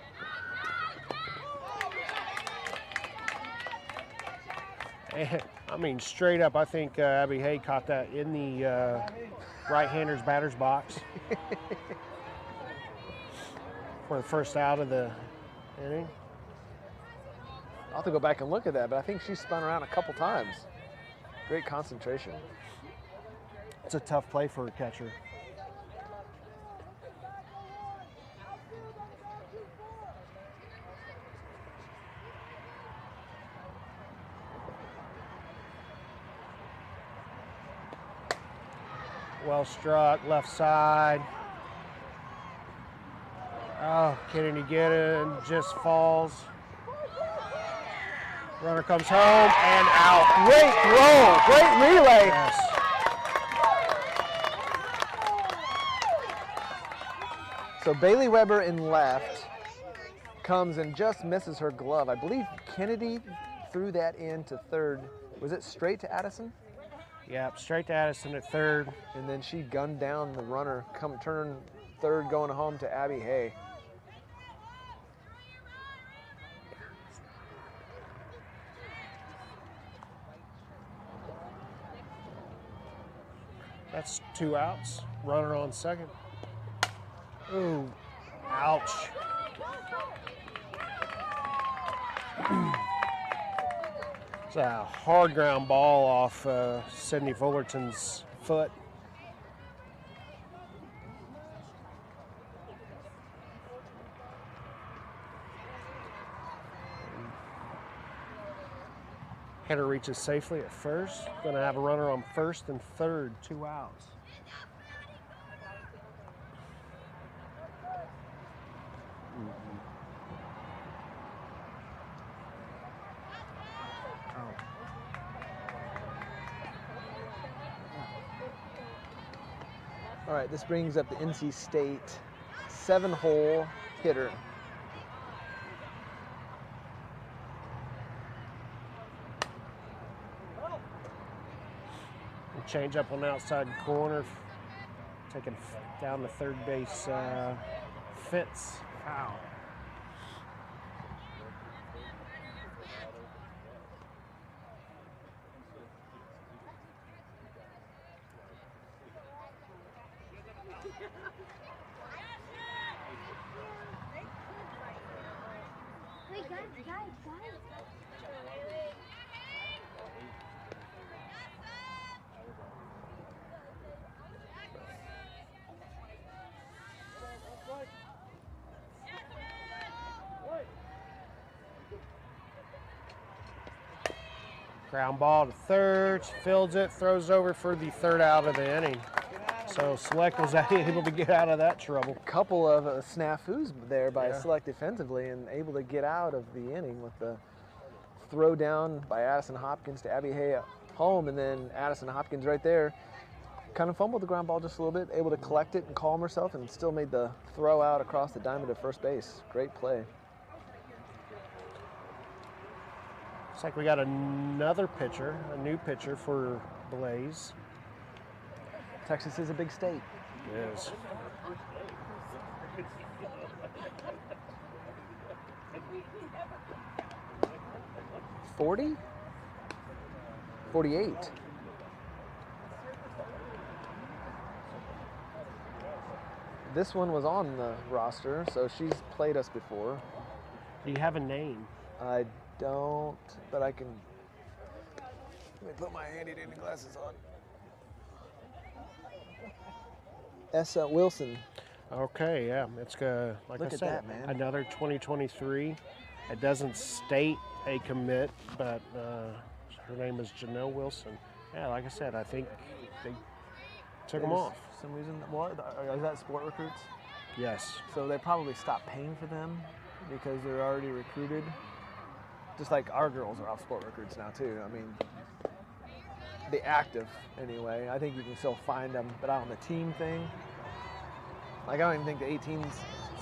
And, I mean, straight up, I think Abby Hay caught that in the right-hander's batter's box for the first out of the inning. I'll have to go back and look at that, but I think she spun around a couple times. Great concentration. It's a tough play for a catcher. Well struck, left side. Oh, Kennedy Giddens just falls. Runner comes home and out. Great throw, great relay. Yes. So Bailey Weber in left comes and just misses her glove. I believe Kennedy threw that into third. Was it straight to Addison? Yep, straight to Addison at third. And then she gunned down the runner, turn third going home to Abby Hay. That's 2 outs. Runner on second. Ooh, ouch. It's a hard ground ball off Sydney Fullerton's foot. Header reaches safely at first. Going to have a runner on first and third, 2 outs. All right, this brings up the NC State 7-hole hitter. Change up on the outside corner, taking down the third base Fitz. Foul. Wait, guys. Ground ball to third, fields it, throws over for the third out of the inning. So Select was able to get out of that trouble. Couple of snafus there by Yeah. Select defensively and able to get out of the inning with the throw down by Addison Hopkins to Abby Hay home, and then Addison Hopkins right there kind of fumbled the ground ball just a little bit, able to collect it and calm herself, and still made the throw out across the diamond to first base. Great play. Looks like we got another pitcher, a new pitcher for Blaze. Texas is a big state. It is. $40? 48. This one was on the roster, so she's played us before. Do you have a name? I don't, but I can. Let me put my handy dandy glasses on. Essa Wilson. Okay, yeah, it's like Look I at said, that, man. another 2023. It doesn't state a commit, but her name is Janelle Wilson. Yeah, like I said, I think they took them off. For some reason, what? Are that sport recruits? Yes. So they probably stopped paying for them because they're already recruited. Just like our girls are off sport recruits now too. I mean, the active anyway. I think you can still find them, but on the team thing, like I don't even think the 18's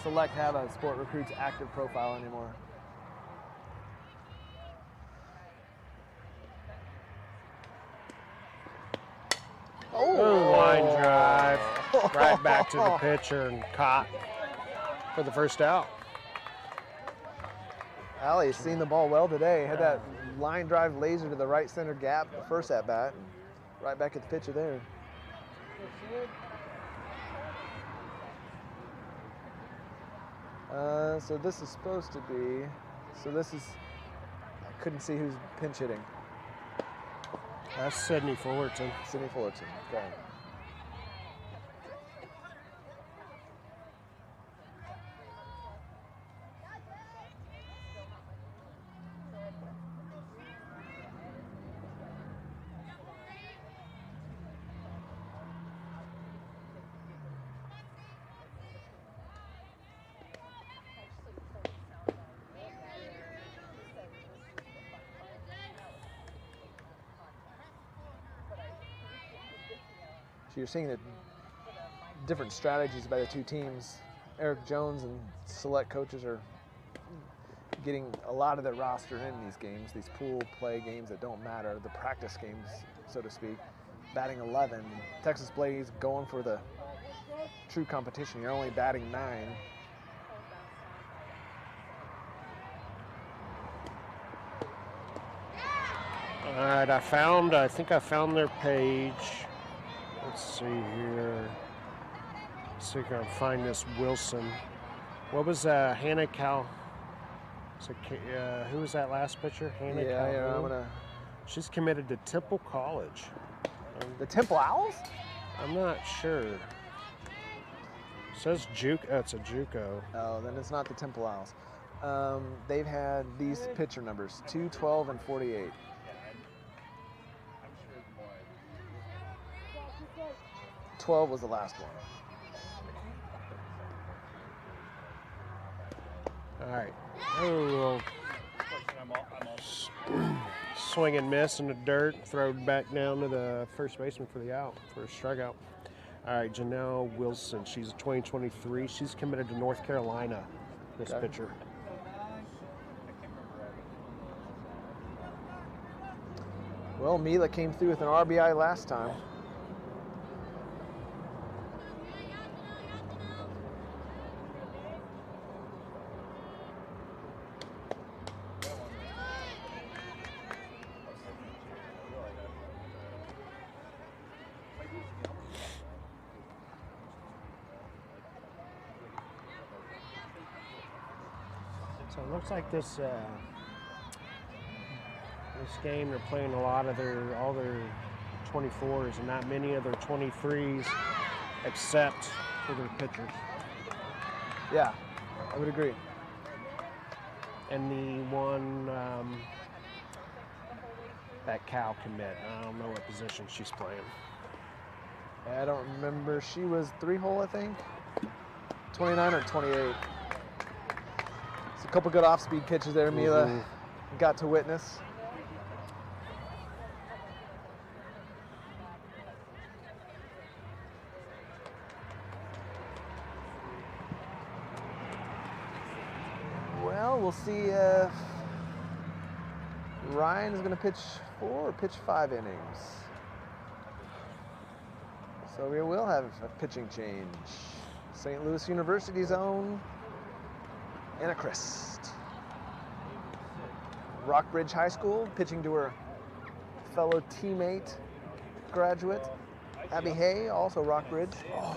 Select have a sport recruits active profile anymore. Oh, line drive. Right back to the pitcher and caught for the first out. Allie's seen the ball well today. Had that line drive laser to the right center gap the first at bat. Right back at the pitcher there. So this is supposed to be, I couldn't see who's pinch hitting. That's Sydney Fullerton. Sydney Fullerton, okay. So you're seeing the different strategies by the two teams. Eric Jones and Select coaches are getting a lot of their roster in these games, these pool play games that don't matter, the practice games, so to speak. Batting 11, Texas Blaze going for the true competition. You're only batting 9. All right, I think I found their page. Let's see here. Let's see if I can find this Wilson. What was Hannah Cal? So, who was that last pitcher? Hannah Calhoun? Yeah, I'm gonna. She's committed to Temple College. The Temple Owls? I'm not sure. It says Juke. Oh, it's a JUCO. Oh, then it's not the Temple Owls. They've had these pitcher numbers: 2, 12, and 48. "12" was the last one. All right. Oh, swing and miss in the dirt. Throw back down to the first baseman for the out, for a strikeout. All right, Janelle Wilson. She's a 2023. She's committed to North Carolina, this Okay. pitcher. Well, Mila came through with an RBI last time. So it looks like this game they're playing a lot of all their 24s and not many of their 23s, except for their pitchers. Yeah, I would agree. And the one that Cal commit. I don't know what position she's playing. I don't remember. She was 3-hole, I think. 29 or 28. It's a couple good off-speed pitches there, Mila got to witness. Well, we'll see if Ryan is going to pitch 4 or pitch 5 innings. So we will have a pitching change. St. Louis University's own Anna Christ. Rockbridge High School, pitching to her fellow teammate, graduate, Abby Hay, also Rockbridge. Oh.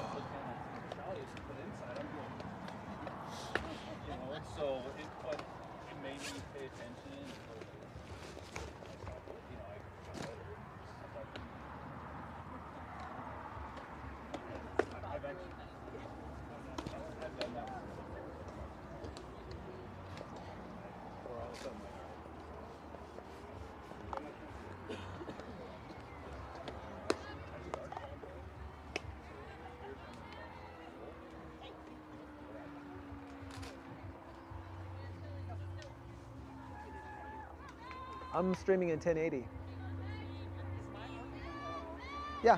I'm streaming in 1080. Yeah.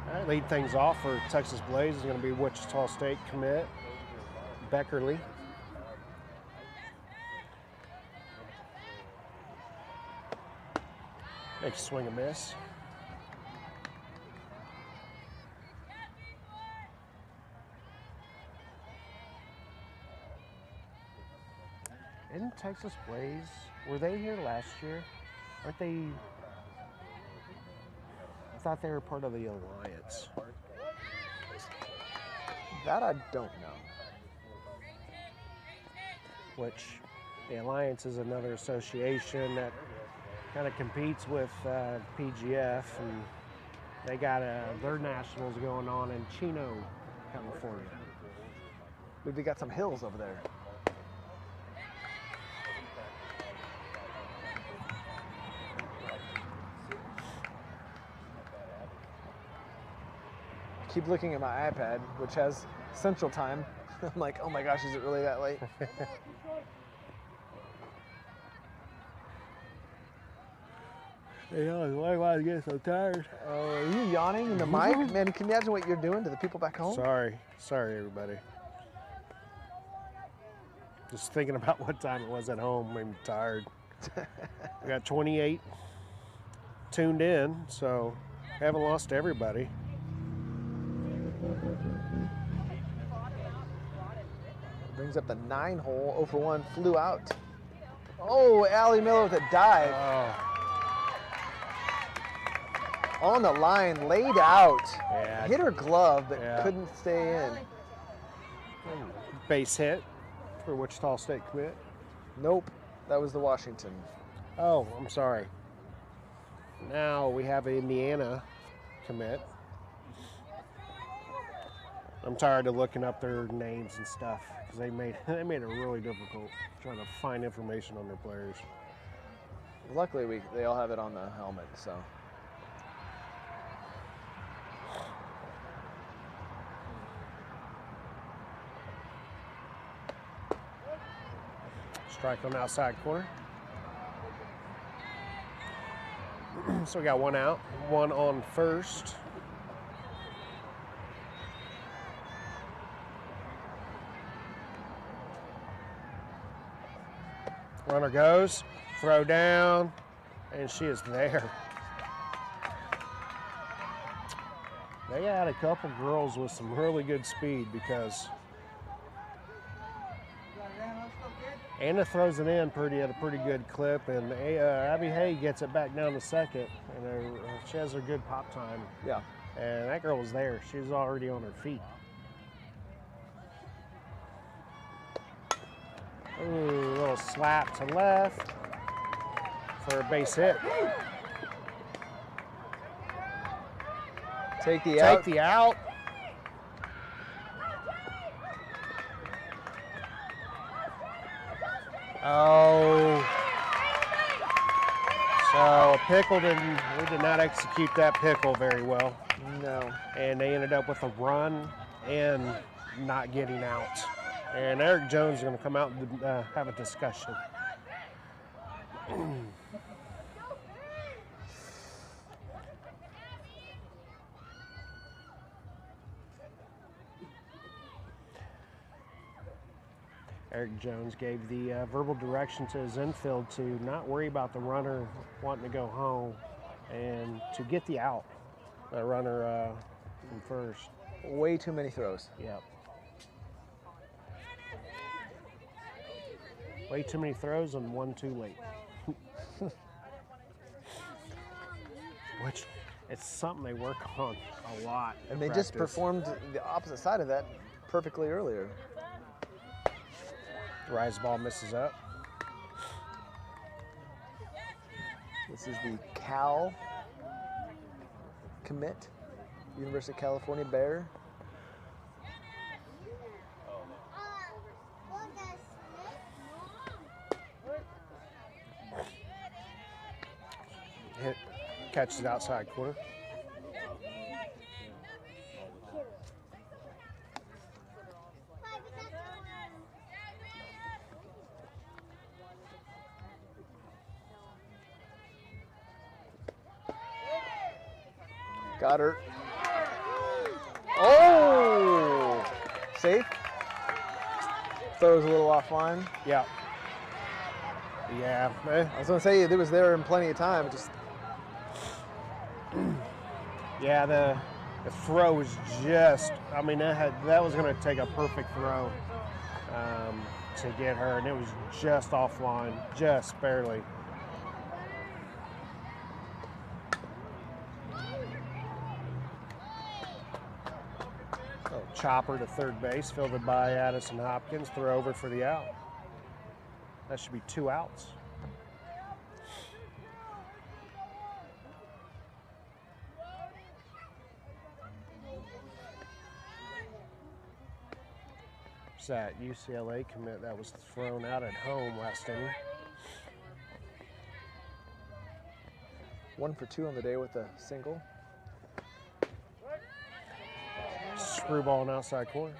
All right, lead things off for Texas Blaze is going to be Wichita State commit, Beckerly. Makes a swing and miss. Isn't Texas Blaze, were they here last year? Aren't they? I thought they were part of the Alliance. That I don't know. Which the Alliance is another association that kind of competes with PGF, and they got their nationals going on in Chino, California. We've got some hills over there. Keep looking at my iPad, which has Central Time. I'm like, oh my gosh, is it really that late? Yeah, why I get so tired? Oh, are you yawning in the mic? Man, can you imagine what you're doing to the people back home? Sorry everybody. Just thinking about what time it was at home, I'm tired. We got 28 tuned in, so haven't lost everybody. Brings up the 9-hole, 0 for 1, flew out. Oh, Allie Miller with a dive. On the line, laid out. Yeah. Hit her glove, but Yeah. couldn't stay in. Base hit for Wichita State commit. Nope, that was the Washington. Oh, I'm sorry. Now we have Indiana commit. I'm tired of looking up their names and stuff because they made it really difficult trying to find information on their players. Luckily, they all have it on the helmet, so. Strike on the outside corner. So we got one out, one on first. Runner goes, throw down, and she is there. They had a couple girls with some really good speed because Anna throws it in at a pretty good clip, and Abby Hay gets it back down to second, and she has a good pop time. Yeah. And that girl was there. She was already on her feet. Ooh, little slap to left for a base hit. Take the out. Take the out. Oh. So Pickle we did not execute that pickle very well. No. And they ended up with a run and not getting out. And Eric Jones is going to come out and have a discussion. Eric Jones gave the verbal direction to his infield to not worry about the runner wanting to go home and to get the out. The runner from first. Way too many throws. Yep. Way too many throws and one too late. Which it's something they work on a lot. And they practice. just performed the opposite side of that perfectly earlier. Rise ball misses up. This is the Cal commit, University of California Bear. Hit, catches outside corner. Got her. Oh! Safe. Throws a little offline. Yeah. Yeah. I was going to say, it was there in plenty of time. Just Yeah, the throw was just, I mean, that was going to take a perfect throw to get her, and it was just offline, just barely. Oh, chopper to third base, fielded by Addison Hopkins, throw over for the out. That should be 2 outs. That UCLA commit that was thrown out at home last inning. 1 for 2 on the day with a single. Screwball in outside corner.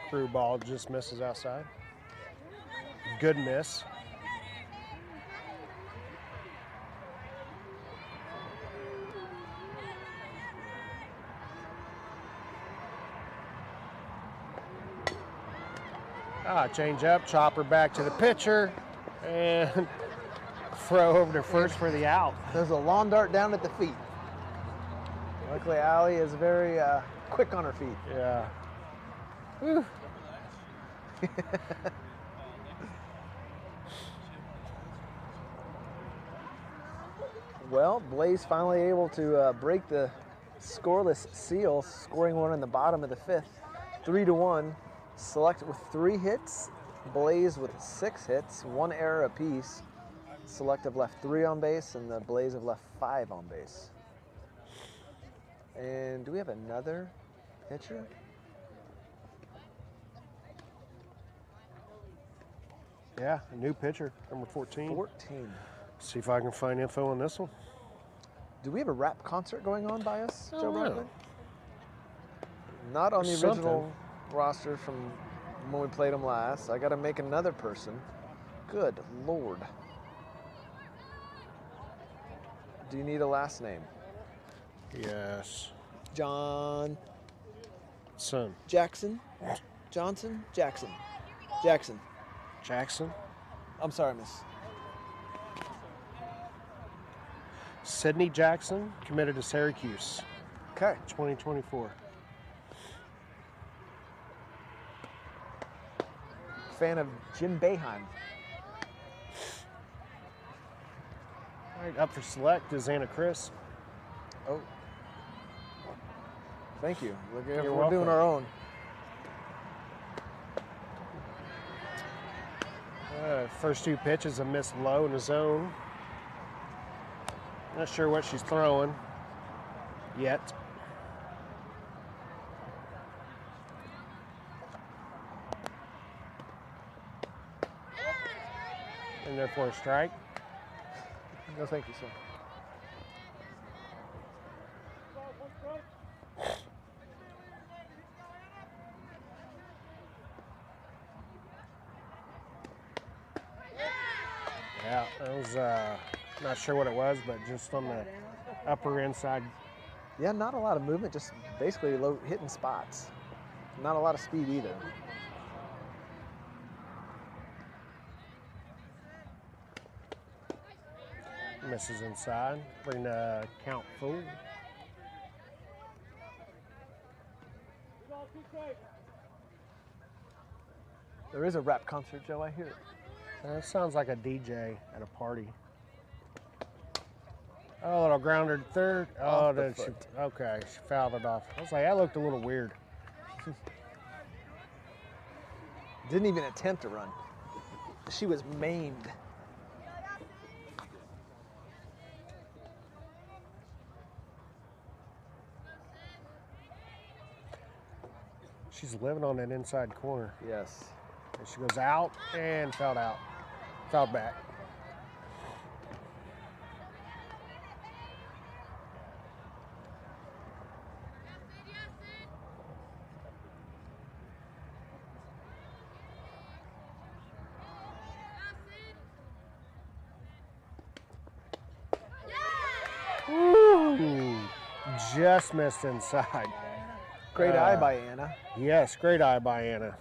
Screwball just misses outside. Good miss. Change up, chopper back to the pitcher, and throw over to first for the out. There's a lawn dart down at the feet. Luckily, Allie is very quick on her feet. Yeah. Whew. Well, Blaze finally able to break the scoreless seal, scoring one in the bottom of the 5th, 3-1. Select with 3 hits, Blaze with 6 hits, 1 error apiece. Select have left 3 on base, and the Blaze have left 5 on base. And do we have another pitcher? Yeah, a new pitcher, number 14. 14. See if I can find info on this one. Do we have a rap concert going on by us, Joe Oh, Bradley? Not on the There's original roster from when we played them last. I got to make another person. Good Lord. Do you need a last name? Yes. John Son. Jackson? Johnson? Jackson. Jackson. Jackson. I'm sorry, miss. Sidney Jackson, committed to Syracuse, Okay. 2024. Fan of Jim Boeheim. All right, up for select is Anna Chris. Oh. Thank you. Look, You're we're doing welcome. our own. first two pitches have missed low in the zone. Not sure what she's throwing yet. And there for a strike. No, thank you, sir. Yeah, that was not sure what it was, but just on the upper inside. Yeah, not a lot of movement, just basically low hitting spots. Not a lot of speed either. Misses inside. Bring the count full. There is a rap concert, Joe, I hear it. That sounds like a DJ at a party. Oh, little grounder to third. Oh, Off the did she? foot. Okay, she fouled it off. I was like, that looked a little weird. Didn't even attempt to run. She was maimed. She's living on that inside corner. Yes. And she goes out and fouled out. Fouled back. Ooh, just missed inside. Great eye by Anna. Yes, great eye by Anna.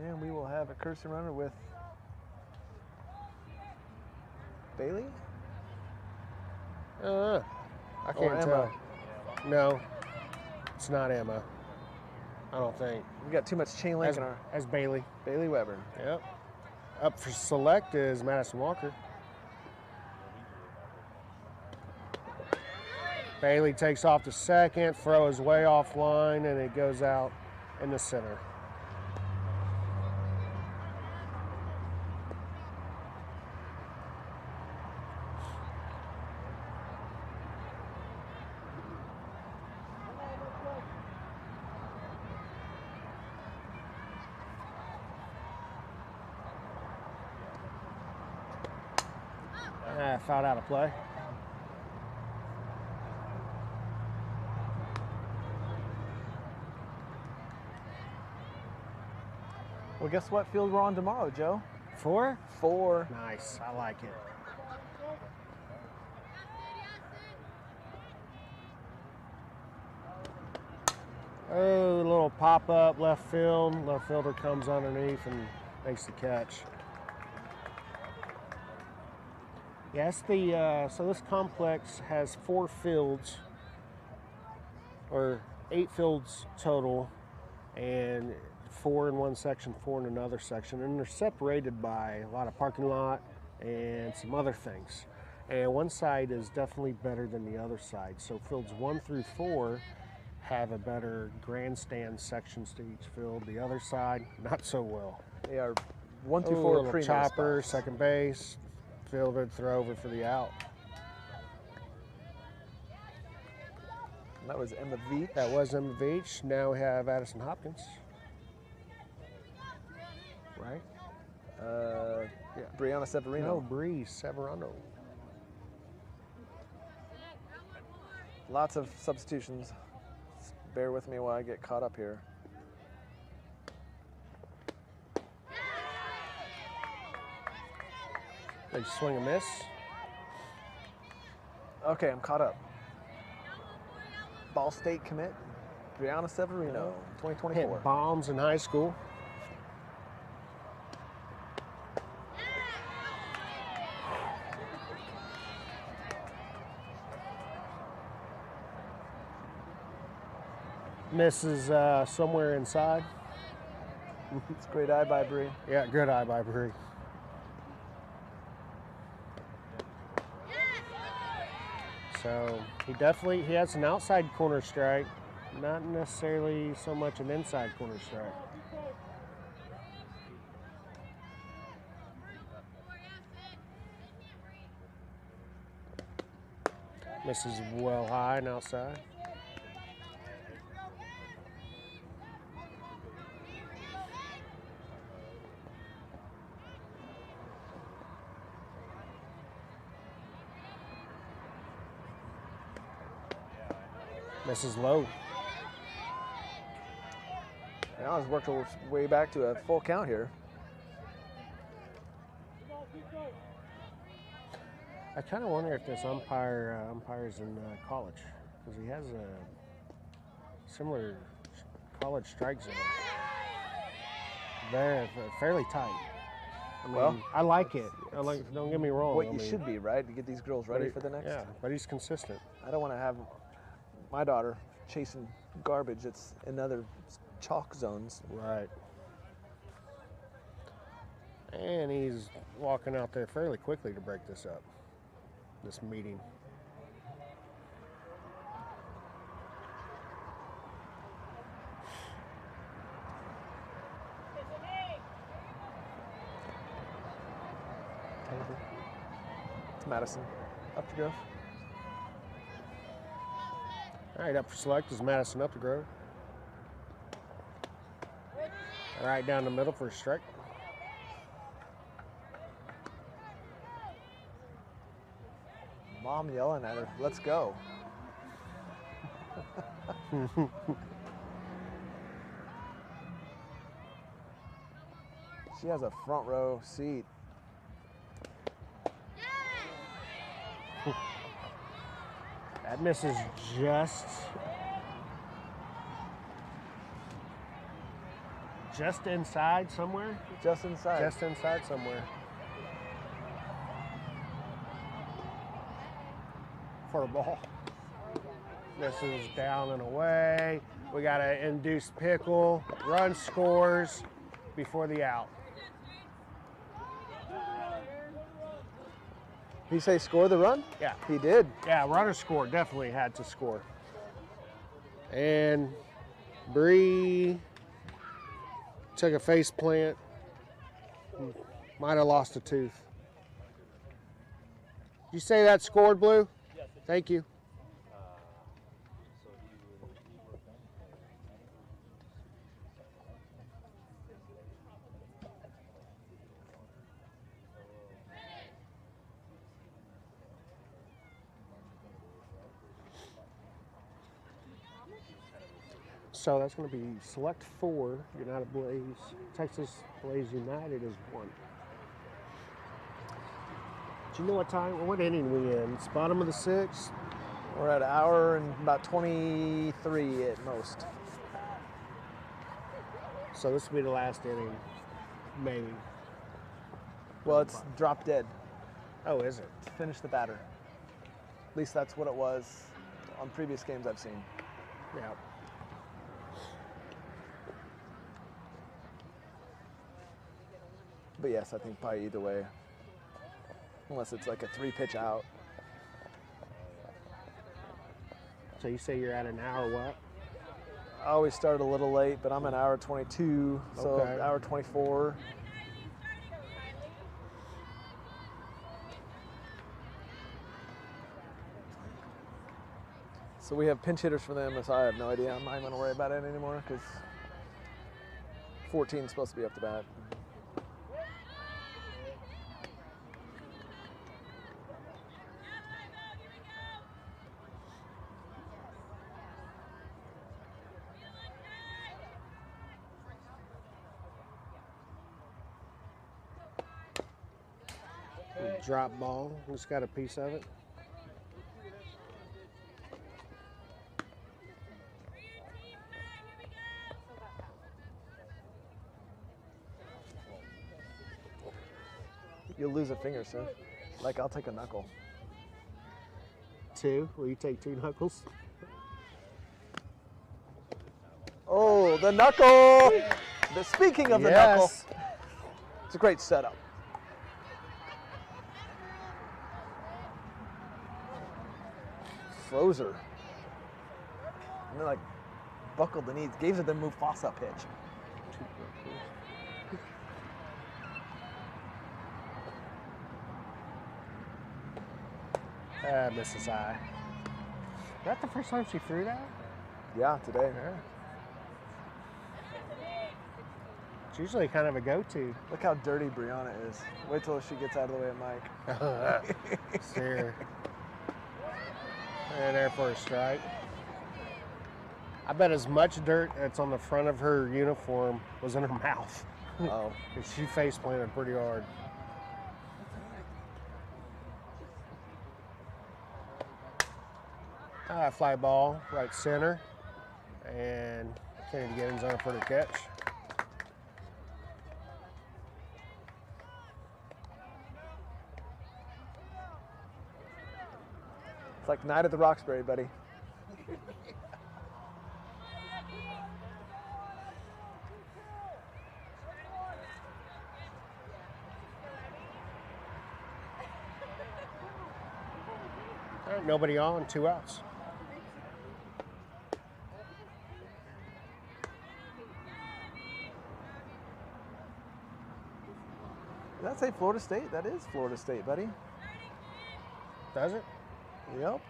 And we will have a cursor runner with Bailey? I can't Or Emma. tell. No, it's not Emma. I don't think. We got too much chain link in our As Bailey. Bailey Weber. Yep. Up for select is Madison Walker. Bailey takes off to second, throw is way offline, and it goes out in the center. Fouled out of play. Well, guess what field we're on tomorrow, Joe? 4? 4. Nice, I like it. Oh, a little pop-up left field. Left fielder comes underneath and makes the catch. Yes, so this complex has 4 fields, or 8 fields total, and 4 in one section, 4 in another section, and they're separated by a lot of parking lot and some other things. And one side is definitely better than the other side. So fields 1 through 4 have a better grandstand sections to each field. The other side, not so well. They are 1 through Oh, 4 little primo chopper, spots. second base, fielder, throw over for the out. And that was Emma Veach. That was Emma Veach. Now we have Addison Hopkins. Right? Yeah. Brianna Severino. No, Bree Severino. Lots of substitutions. Bear with me while I get caught up here. They swing and miss. Okay, I'm caught up. Ball State commit, Brianna Severino, 2024. Hit bombs in high school. Misses somewhere inside. It's a great eye by Bree. Yeah, good eye by Bree. So he has an outside corner strike, not necessarily so much an inside corner strike. Misses well high and outside. Misses low. Now it's worked its way back to a full count here. I kind of wonder if this umpire's in college, because he has a similar college strike zone. They're fairly tight. I mean, Well, I like it. Don't get me wrong. What you should be, right? To get these girls ready for the next. Yeah, but he's consistent. I don't want to have my daughter chasing garbage that's in other chalk zones. Right. And he's walking out there fairly quickly to break this up, this meeting. It's Madison. Up to go. All right, up for select is Madison Updegrove. All right, down the middle for a strike. Mom yelling at her, let's go. She has a front row seat. That misses just inside somewhere. Just inside. Just inside somewhere. For a ball. This is down and away. We got an induced pickle. Run scores before the out. Did he say score the run? Yeah. He did. Yeah, runner score. Definitely had to score. And Bree took a face plant. Might have lost a tooth. Did you say that scored, Blue? Yes. Thank you. So that's going to be select 4, United Blaze. Texas Blaze United is 1. Do you know what time, what inning we in? It's bottom of the 6th? We're at an hour and about 23 at most. So this will be the last inning, maybe. Well, it's drop dead. Oh, is it? To finish the batter. At least that's what it was on previous games I've seen. Yeah. But yes, I think probably either way. Unless it's like a 3-pitch out. So you say you're at an hour what? I always start a little late, but I'm an hour 22, so Okay. hour 24. So we have pinch hitters for them, so I have no idea. I'm not even gonna worry about it anymore because 14 is supposed to be up to bat. Drop ball, just got a piece of it. You'll lose a finger, sir. Like, I'll take a knuckle. 2, will you take 2 knuckles? Oh, the knuckle! Speaking of the knuckle, Yes. it's a great setup. Froze her. And then, like, buckled the knees, gave her the Mufasa pitch. Misses high. that the first time she threw that? Yeah, today. Yeah. It's usually kind of a go-to. Look how dirty Brianna is. Wait till she gets out of the way of Mike. See her. And there for a strike. I bet as much dirt that's on the front of her uniform was in her mouth. Oh. She face planted pretty hard. Fly ball, right center. And Kennedy Giddens on for the catch. It's like night at the Roxbury, buddy. All right, nobody on, 2 outs. Did that say Florida State? That is Florida State, buddy. Does it? Yep.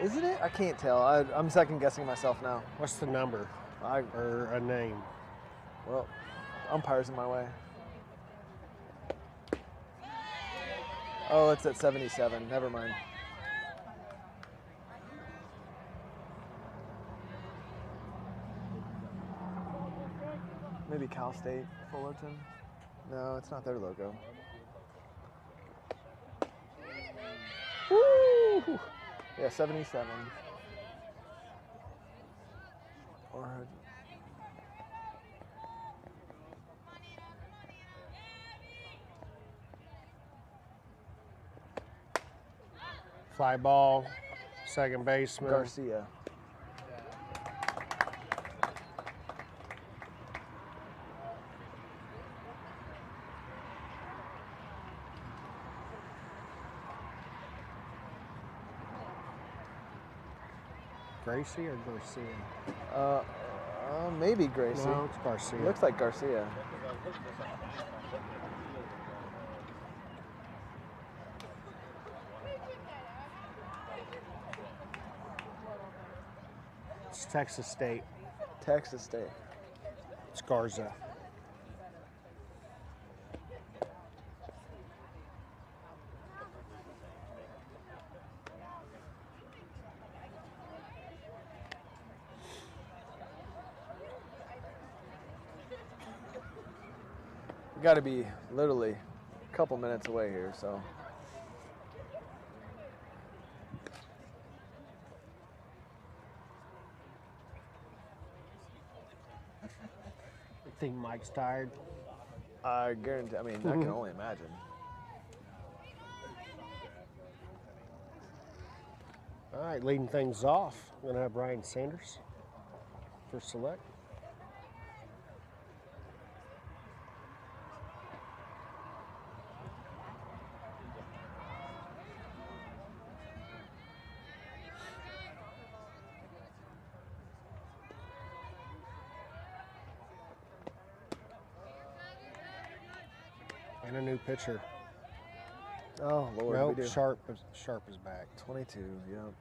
Isn't it? I can't tell. I'm second guessing myself now. What's the number I or a name? Well, umpire's in my way. Oh, it's at 77. Never mind. Maybe Cal State, Fullerton. No, it's not their logo. Woo! Yeah, 77. Or Fly ball, second baseman. Garcia. Gracie or Garcia? Maybe Gracie. No, it's Garcia. Looks like Garcia. It's Texas State. Texas State. It's Garza. We got to be literally a couple minutes away here, so. I think Mike's tired. I guarantee, I mean, I can only imagine. All right, leading things off, we're going to have Ryan Sanders for select. And a new pitcher. Oh, Lord, Nope, we do. Sharp is back. 22, yep.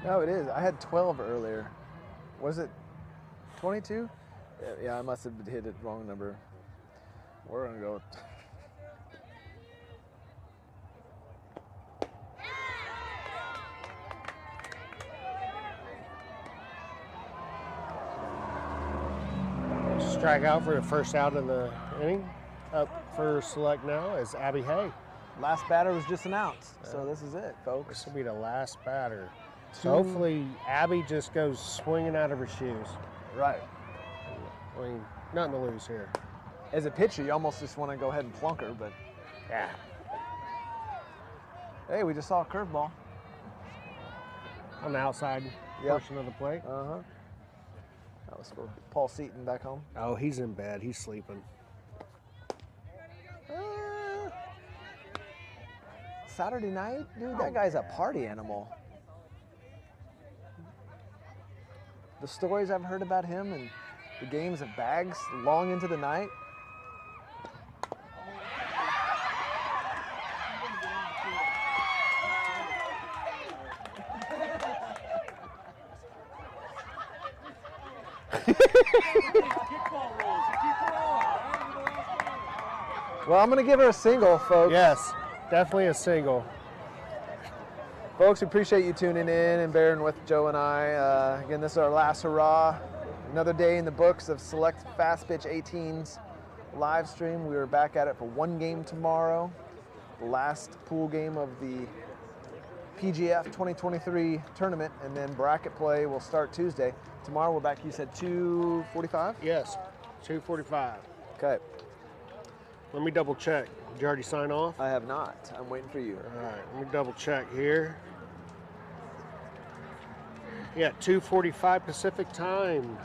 No, it is. I had 12 earlier. Was it 22? Yeah, I must have hit it wrong number. We're gonna go. Strike out for the first out of the inning. Up for Select now is Abby Hay. Last batter was just announced, so this is it, folks. This will be the last batter. So hopefully Abby just goes swinging out of her shoes. Right. I mean, nothing to lose here. As a pitcher, you almost just want to go ahead and plunk her, but Yeah. hey, we just saw a curveball. On the outside portion of the plate. Uh-huh. That was for Paul Seaton back home. Oh, he's in bed. He's sleeping. Saturday night? Dude, that guy's a party animal. The stories I've heard about him and the games of bags long into the night. Well, I'm going to give her a single, folks. Yes, definitely a single. Folks, we appreciate you tuning in and bearing with Joe and I. Again, this is our last hurrah. Another day in the books of Select Fast Pitch 18's live stream. We are back at it for one game tomorrow. The last pool game of the PGF 2023 tournament, and then bracket play will start Tuesday. Tomorrow we're back, you said 2:45? Yes, 2:45. Okay. Let me double check. Did you already sign off? I have not. I'm waiting for you. All right, let me double check here. Yeah, 2:45 Pacific time,